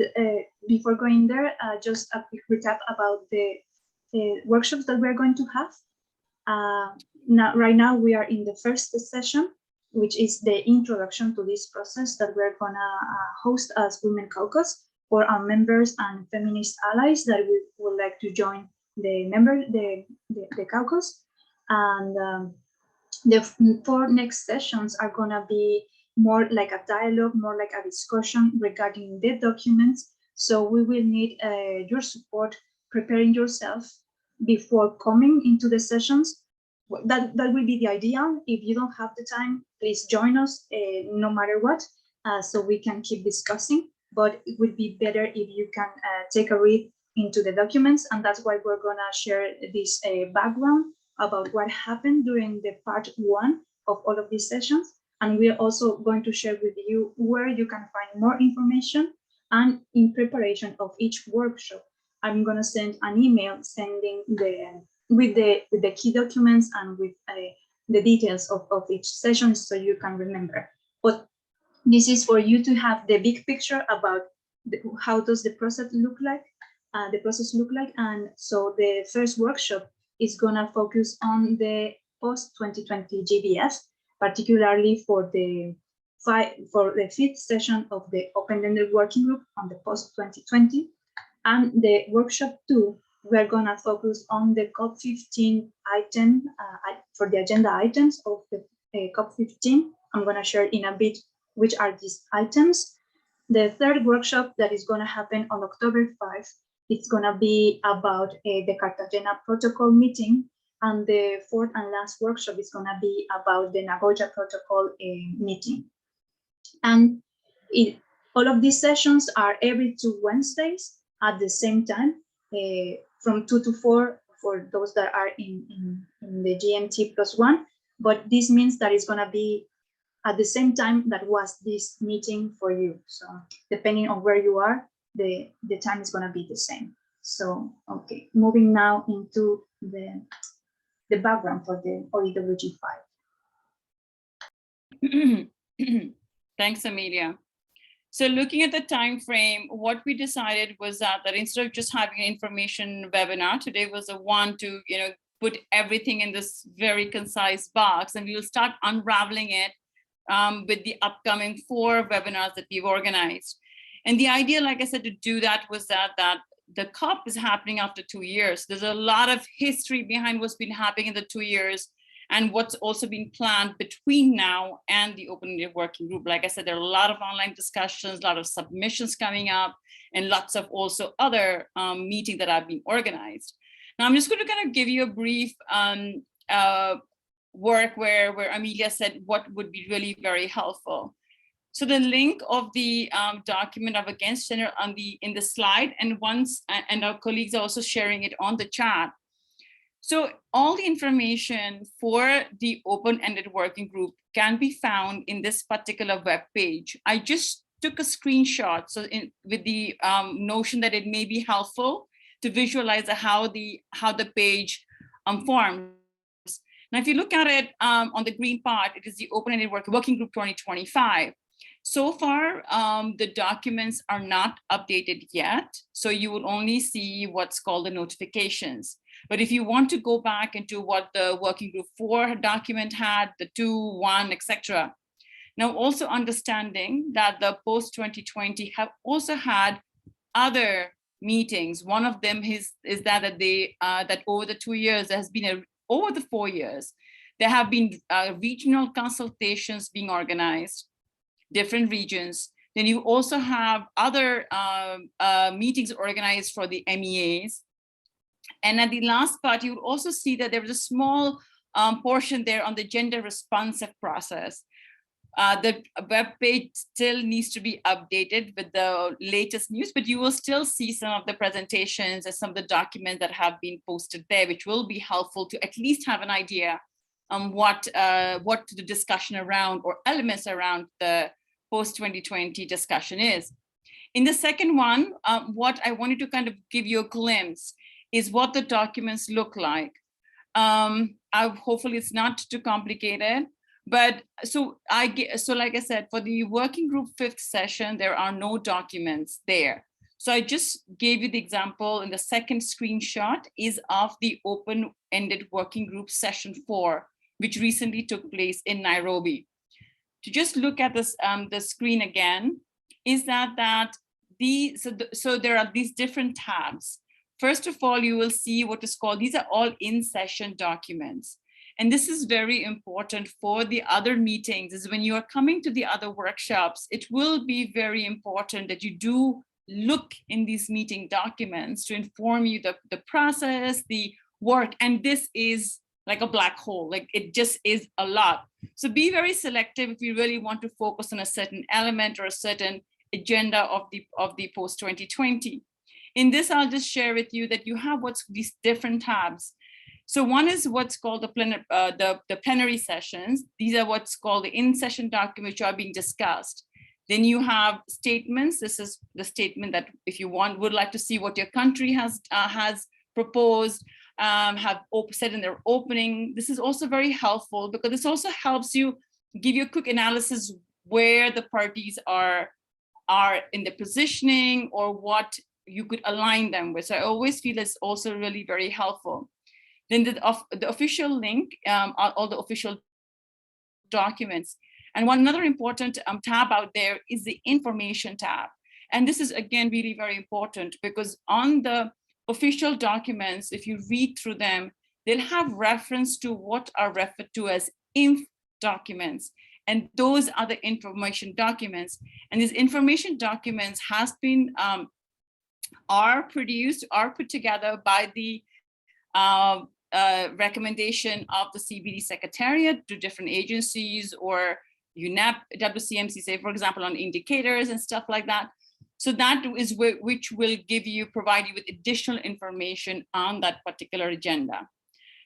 going there, just a quick recap about the workshops that we're going to have. Right now we are in the first session, which is the introduction to this process that we're gonna host as Women Caucus for our members and feminist allies that would like to join the caucus. And the 4 next sessions are gonna be more like a dialogue, more like a discussion regarding the documents. So we will need your support preparing yourself before coming into the sessions. That will be the idea. If you don't have the time, please join us no matter what, so we can keep discussing. But it would be better if you can take a read into the documents, and that's why we're gonna share this background about what happened during the part 1 of all of these sessions. And we're also going to share with you where you can find more information. And in preparation of each workshop, I'm gonna send an email sending with the key documents and with the details of each session, so you can remember. But this is for you to have the big picture about how does the process look like. And so the first workshop is gonna focus on the post-2020 GBF, particularly for the 5th session of the open-ended working group on the post-2020. And the workshop 2, we're gonna focus on the COP15 item for the agenda items of the COP15. I'm gonna share in a bit which are these items. The third workshop that is gonna happen on October 5 it's going to be about the Cartagena Protocol meeting, and the fourth and last workshop is going to be about the Nagoya Protocol meeting. And all of these sessions are every 2 Wednesdays at the same time, from 2 to 4 for those that are in the GMT +1. But this means that it's going to be at the same time that was this meeting for you. So depending on where you are, the time is going to be the same. So, okay, moving now into the background for the OEWG 5. Thanks, Amelia. So looking at the time frame, what we decided was that instead of just having an information webinar, today was a one to put everything in this very concise box, and we will start unraveling it with the upcoming 4 webinars that we've organized. And the idea, like I said, to do that was that the COP is happening after 2 years. There's a lot of history behind what's been happening in the 2 years and what's also been planned between now and the open-ended working group. Like I said, there are a lot of online discussions, a lot of submissions coming up, and lots of also other meetings that have been organized. Now, I'm just going to kind of give you a brief work where Amelia said what would be really very helpful. So the link of the document of Against Gender in the slide, and our colleagues are also sharing it on the chat. So all the information for the open-ended working group can be found in this particular web page. I just took a screenshot with the notion that it may be helpful to visualize how the page forms. Now, if you look at it on the green part, it is the open-ended working group 2025. So far, the documents are not updated yet, so you will only see what's called the notifications. But if you want to go back into what the working group 4 document had, the 2, 1, etc. Now, also understanding that the post 2020 have also had other meetings. One of them is that that over the 2 years, there has been over the 4 years, there have been regional consultations being organized, different regions. Then you also have other meetings organized for the MEAs. And at the last part, you will also see that there was a small portion there on the gender responsive process. The web page still needs to be updated with the latest news, but you will still see some of the presentations and some of the documents that have been posted there, which will be helpful to at least have an idea on what the discussion around or elements around the post-2020 discussion is. In the second one, what I wanted to kind of give you a glimpse is what the documents look like. Hopefully it's not too complicated, but so like I said, for the working group 5th session, there are no documents there. So I just gave you the example, and the second screenshot is of the open-ended working group session 4, which recently took place in Nairobi. To just look at this, the screen again, is that so there are these different tabs. First of all, you will see what is called, these are all in-session documents. And this is very important for the other meetings, is when you are coming to the other workshops, it will be very important that you do look in these meeting documents to inform you the process, the work, and this is like a black hole, like it just is a lot. So be very selective if you really want to focus on a certain element or a certain agenda of the post-2020. In this, I'll just share with you that you have these different tabs. So one is what's called the plenary sessions. These are what's called the in-session documents which are being discussed. Then you have statements. This is the statement that if you would like to see what your country has proposed, have said in their opening. This is also very helpful because this also helps you give you a quick analysis where the parties are in the positioning or what you could align them with. So I always feel it's also really very helpful. Then the official link, all the official documents. And another important tab out there is the information tab. And this is, again, really very important because on the official documents, if you read through them, they'll have reference to what are referred to as INF documents. And those are the information documents. And these information documents has been are put together by the recommendation of the CBD Secretariat to different agencies or UNEP, WCMC, say, for example, on indicators and stuff like that. So that is which will provide you with additional information on that particular agenda.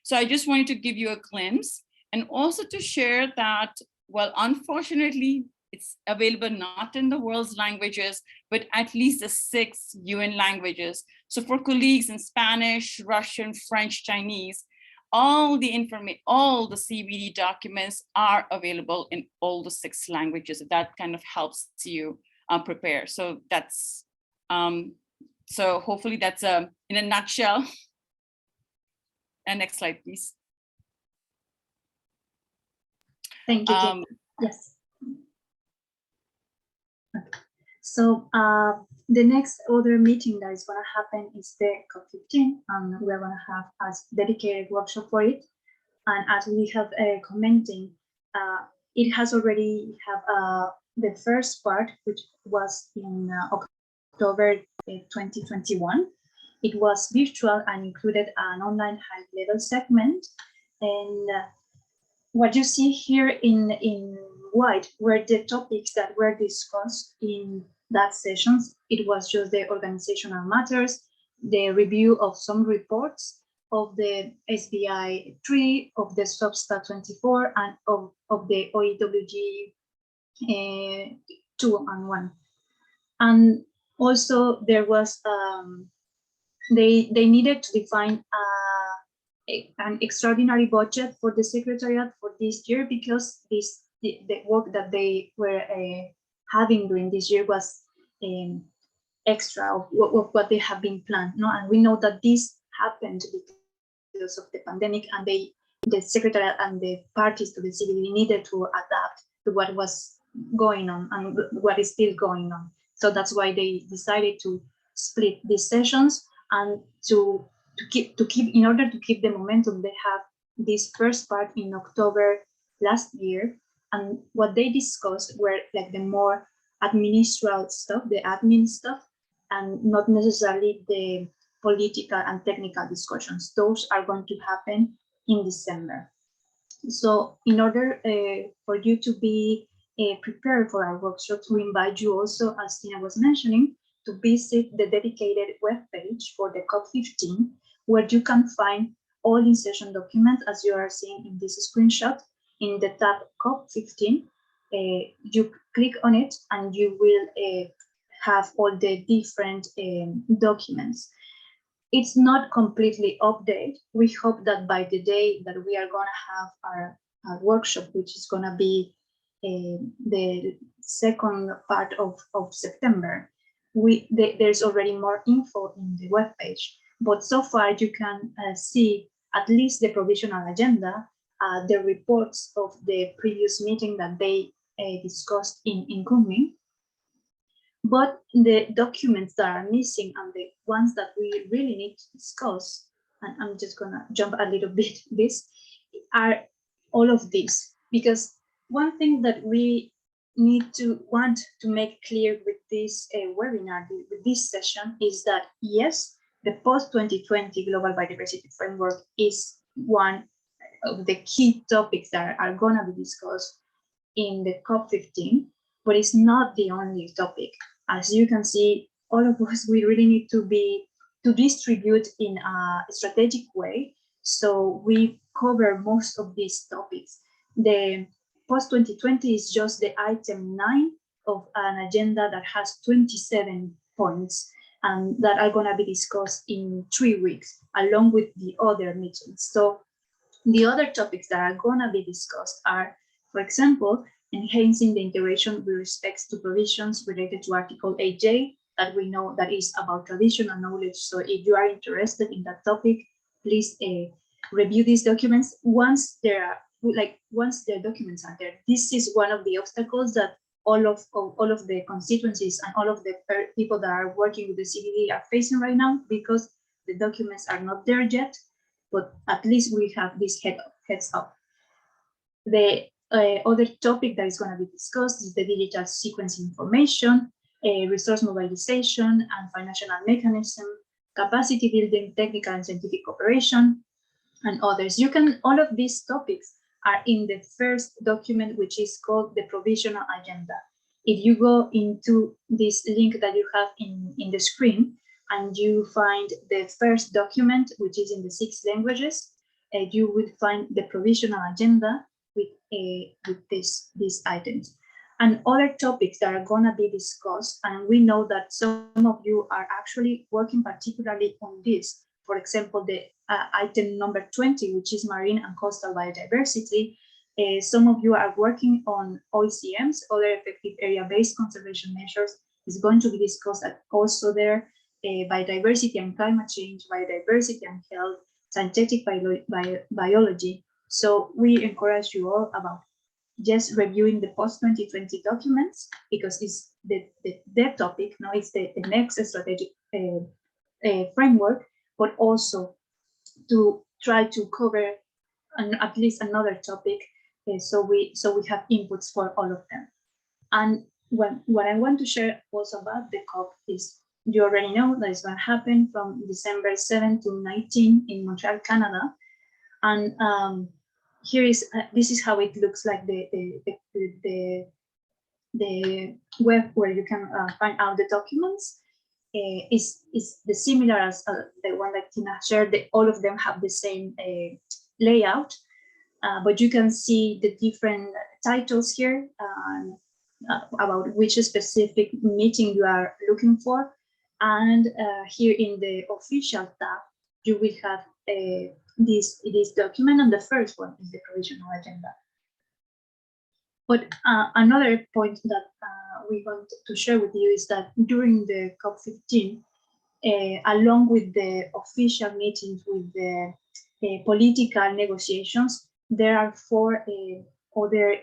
So I just wanted to give you a glimpse and also to share that, well, unfortunately, it's available not in the world's languages, but at least the 6 UN languages. So for colleagues in Spanish, Russian, French, Chinese, all the CBD documents are available in all the 6 languages. That kind of helps you prepare. So that's, so hopefully that's in a nutshell. And next slide, please. Thank you, Kate. Yes. Okay. So the next other meeting that is going to happen is the COP15, and we're going to have a dedicated workshop for it. And as we have commenting, it has already have the first part, which was in October 2021. It was virtual and included an online high-level segment. And what you see here in white were the topics that were discussed in that sessions. It was just the organizational matters, the review of some reports of the SBI 3, of the SOPSTA 24, and of the OEWG 2 and 1. And also there was, they needed to define an extraordinary budget for the Secretariat for this year, because the work that they were having during this year was extra of what they have been planned. No? And we know that this happened because of the pandemic, and the Secretariat and the parties to the CBD needed to adapt to what was going on and what is still going on. So that's why they decided to split these sessions, and to keep in order to keep the momentum. They have this first part in October last year, and what they discussed were like the more administrative stuff, the admin stuff, and not necessarily the political and technical discussions. Those are going to happen in December. So in order for you to be prepared for our workshops, we invite you also, as Tina was mentioning, to visit the dedicated webpage for the COP15, where you can find all in-session documents, as you are seeing in this screenshot. In the tab COP15, you click on it and you will have all the different documents. It's not completely updated. We hope that by the day that we are going to have our workshop, which is going to be the second part of September, there's already more info in the webpage. But so far you can see at least the provisional agenda, the reports of the previous meeting that they discussed in Kunming. But the documents that are missing and the ones that we really need to discuss, and I'm just gonna jump a little bit this, are all of these. Because one thing that we want to make clear with this webinar, with this session, is that yes, the post-2020 Global Biodiversity Framework is one of the key topics that are going to be discussed in the COP15, but it's not the only topic. As you can see, all of us, we really need to distribute in a strategic way, so we cover most of these topics. The post-2020 is just the item 9 of an agenda that has 27 points, and that are going to be discussed in 3 weeks, along with the other meetings. So the other topics that are going to be discussed are, for example, enhancing the integration with respect to provisions related to Article 8J, that we know that is about traditional knowledge. So if you are interested in that topic, please review these documents. Once the documents are there, this is one of the obstacles that all of the constituencies and all of the people that are working with the CBD are facing right now, because the documents are not there yet, but at least we have this heads up. The other topic that is going to be discussed is the digital sequencing information. resource mobilization and financial mechanism, capacity building, technical and scientific cooperation, and others. All of these topics are in the first document, which is called the provisional agenda. If you go into this link that you have in the screen and you find the first document, which is in the 6 languages, you will find the provisional agenda with these items. And other topics that are going to be discussed, and we know that some of you are actually working particularly on this. For example, the item number 20, which is marine and coastal biodiversity. Some of you are working on OECMs, other effective area-based conservation measures, is going to be discussed also there. Biodiversity and climate change, biodiversity and health, synthetic biology. So we encourage you all about just reviewing the post-2020 documents, because it's the topic, no, it's the next strategic framework, but also to try to cover at least another topic, so we have inputs for all of them. And what I want to share also about the COP is, you already know that it's going to happen from December 7 to 19 in Montreal, Canada. And this is how it looks like, the web where you can find out the documents. Is the similar as the one that Tina shared. All of them have the same layout, but you can see the different titles here about which specific meeting you are looking for. And here in the official tab, you will have this document, and the first one is the provisional agenda. But another point that we want to share with you is that during the COP15, along with the official meetings with the political negotiations, there are 4 other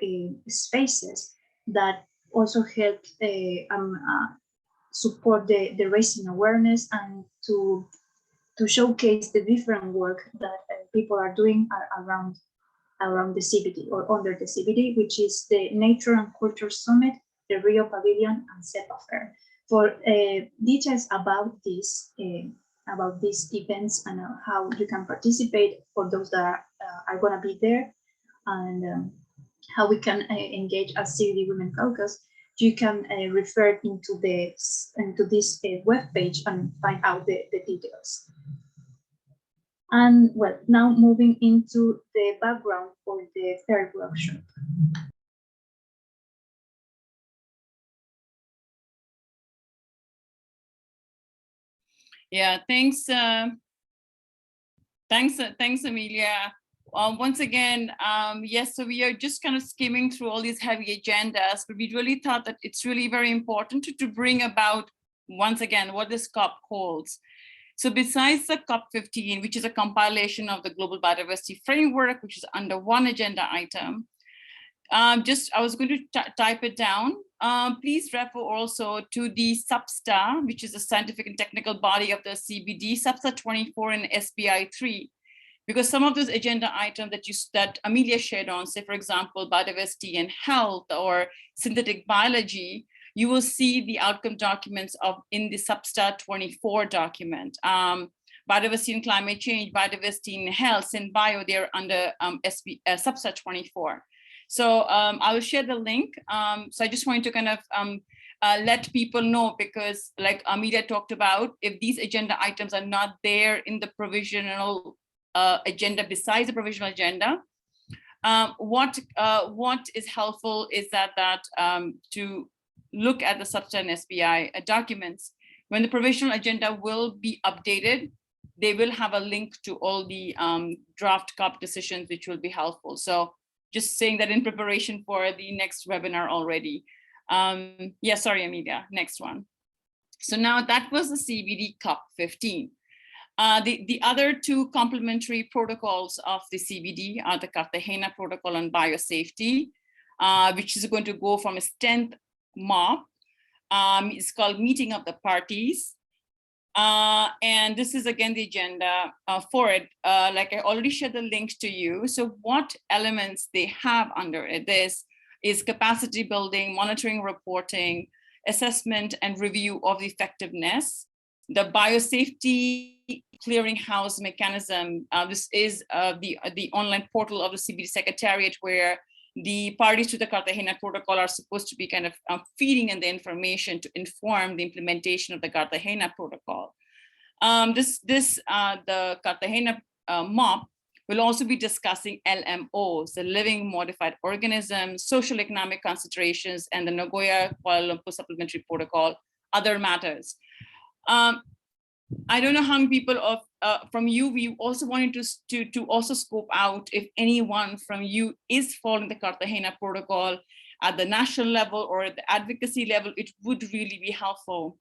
spaces that also help support the raising awareness and to showcase the different work that people are doing around the CBD or under the CBD, which is the Nature and Culture Summit, the Rio Pavilion, and CEPA Fair. For details about these events and how you can participate, for those that are going to be there, and how we can engage as CBD Women Caucus, you can refer into this web page and find out the details. And well, now moving into the background for the third workshop. Yeah, thanks, Amelia. Once again, yes, so we are just kind of skimming through all these heavy agendas, but we really thought that it's really very important to bring about, once again, what this COP holds. So besides the COP15, which is a compilation of the Global Biodiversity Framework, which is under one agenda item, I was going to type it down. Please refer also to the SBSTA, which is the scientific and technical body of the CBD, SBSTA 24 and SBI 3, because some of those agenda items that Amelia shared on, say, for example, biodiversity and health or synthetic biology, you will see the outcome documents in the SBSTA 24 document. Biodiversity and climate change, biodiversity and health, and bio, they're under SBSTA 24. So I will share the link. So I just wanted to kind of let people know, because like Amelia talked about, if these agenda items are not there in the provisional agenda, besides the provisional agenda, what is helpful is that to look at the SBSTA and SBI documents. When the provisional agenda will be updated, they will have a link to all the draft COP decisions, which will be helpful. So just saying that in preparation for the next webinar already. Yeah, sorry, Amelia, next one. So now that was the CBD COP15. The other 2 complementary protocols of the CBD are the Cartagena Protocol on Biosafety, which is going to go from its 10th MOP. It's called Meeting of the Parties. And this is again the agenda for it. Like I already shared the link to you. So what elements they have under it? This is capacity building, monitoring, reporting, assessment and review of the effectiveness. The biosafety clearinghouse mechanism, this is the online portal of the CBD Secretariat, where the parties to the Cartagena Protocol are supposed to be kind of feeding in the information to inform the implementation of the Cartagena Protocol. The Cartagena MOP will also be discussing LMOs, the living modified organisms, social economic considerations, and the Nagoya Kuala Lumpur Supplementary Protocol, other matters. I don't know how many people from you, we also wanted to also scope out if anyone from you is following the Cartagena Protocol at the national level or at the advocacy level. It would really be helpful,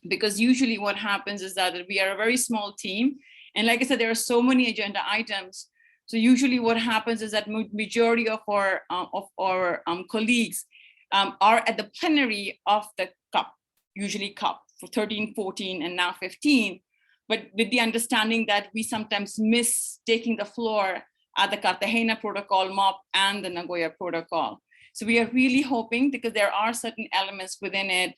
because usually what happens is that we are a very small team. And like I said, there are so many agenda items. So usually what happens is that majority of our colleagues are at the plenary of the COP, usually COP for 13, 14, and now 15. But with the understanding that we sometimes miss taking the floor at the Cartagena Protocol, MOP, and the Nagoya Protocol. So we are really hoping, because there are certain elements within it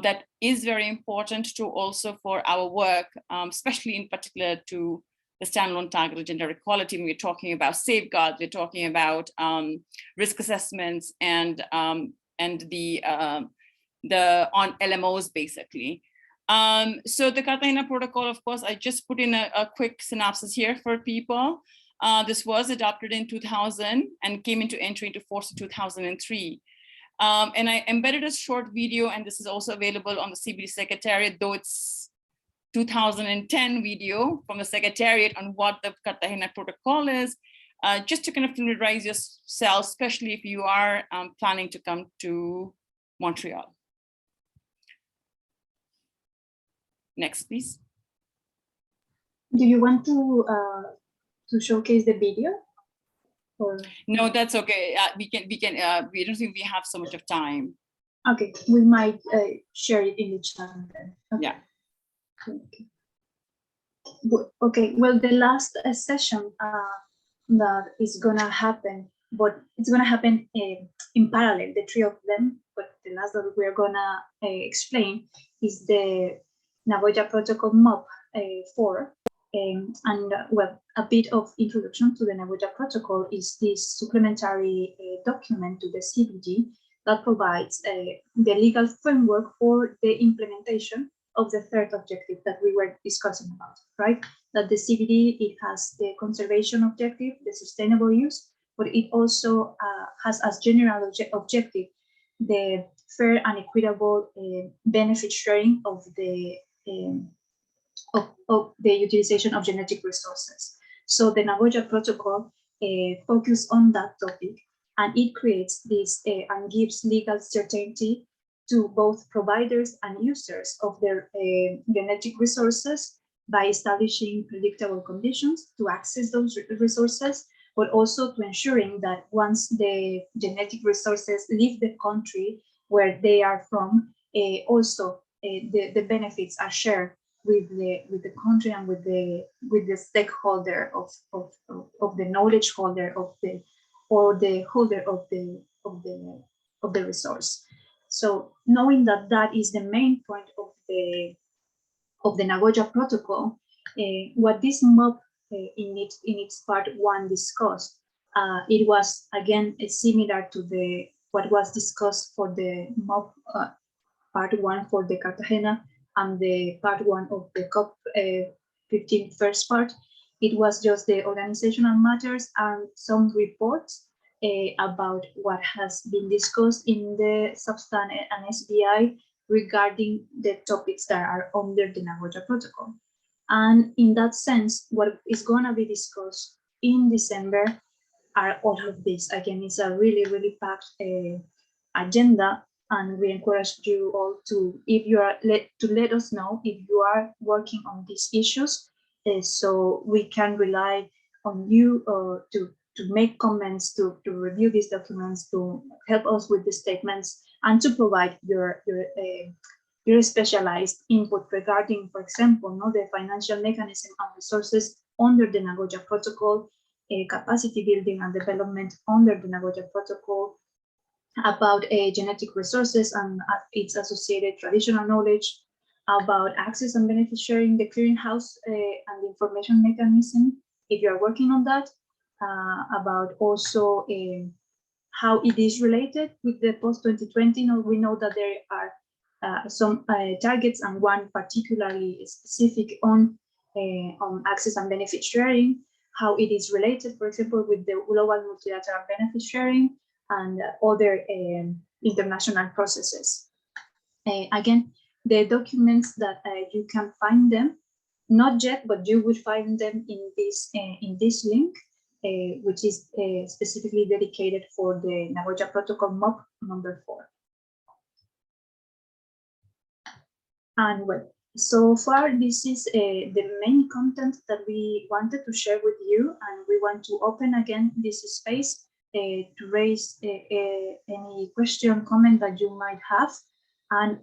that is very important to also for our work, especially in particular to the standalone target of gender equality. When we're talking about safeguards, we're talking about risk assessments and the on LMOs basically. So the Cartagena Protocol, of course, I just put in a quick synopsis here for people. This was adopted in 2000 and came into entry into force in 2003. And I embedded a short video, and this is also available on the CBD Secretariat, though it's 2010 video from the Secretariat on what the Cartagena Protocol is, just to kind of familiarize yourself, especially if you are planning to come to Montreal. Next, please. Do you want to showcase the video? Or? No, that's okay. We don't think we have so much of time. Okay, we might share it in the chat then. Okay. Yeah. Okay. Okay, well, the last session that is gonna happen, but it's gonna happen in parallel, the three of them, but the last that we're gonna explain is the Nagoya Protocol MOP 4. Well, a bit of introduction to the Nagoya Protocol is this supplementary document to the CBD that provides the legal framework for the implementation of the third objective that we were discussing about, right? That the CBD, it has the conservation objective, the sustainable use, but it also has as general objective the fair and equitable benefit sharing of the utilization of genetic resources. So the Nagoya Protocol focuses on that topic, and it creates this and gives legal certainty to both providers and users of their genetic resources by establishing predictable conditions to access those resources, but also to ensuring that once the genetic resources leave the country where they are from, also the benefits are shared with the country and with the stakeholder of the knowledge holder or the holder of the resource. So knowing that that is the main point of the Nagoya Protocol, what this MOP in its part 1 discussed, it was again similar to what was discussed for the MOP part 1 for the Cartagena and the part 1 of the COP15 first part. It was just the organizational matters and some reports about what has been discussed in the Substan and SBI regarding the topics that are under the Nagoya Protocol. And in that sense, what is going to be discussed in December are all of this. Again, it's a really, really packed agenda, and we encourage you all to, if you are let us know if you are working on these issues, so we can rely on you to make comments, to review these documents, to help us with the statements, and to provide your specialized input regarding, for example, the financial mechanism and resources under the Nagoya Protocol, capacity building and development under the Nagoya Protocol, about genetic resources and its associated traditional knowledge, about access and benefit sharing, the clearinghouse and the information mechanism, if you are working on that, about also how it is related with the post-2020. We know that there are some targets, and one particularly specific on access and benefit sharing, how it is related, for example, with the global multilateral benefit sharing and other international processes. Again, the documents that you can find them, not yet, but you will find them in this link, which is specifically dedicated for the Nagoya Protocol MOP number 4. And well, so far this is the main content that we wanted to share with you, and we want to open again this space to raise any question, comment that you might have, and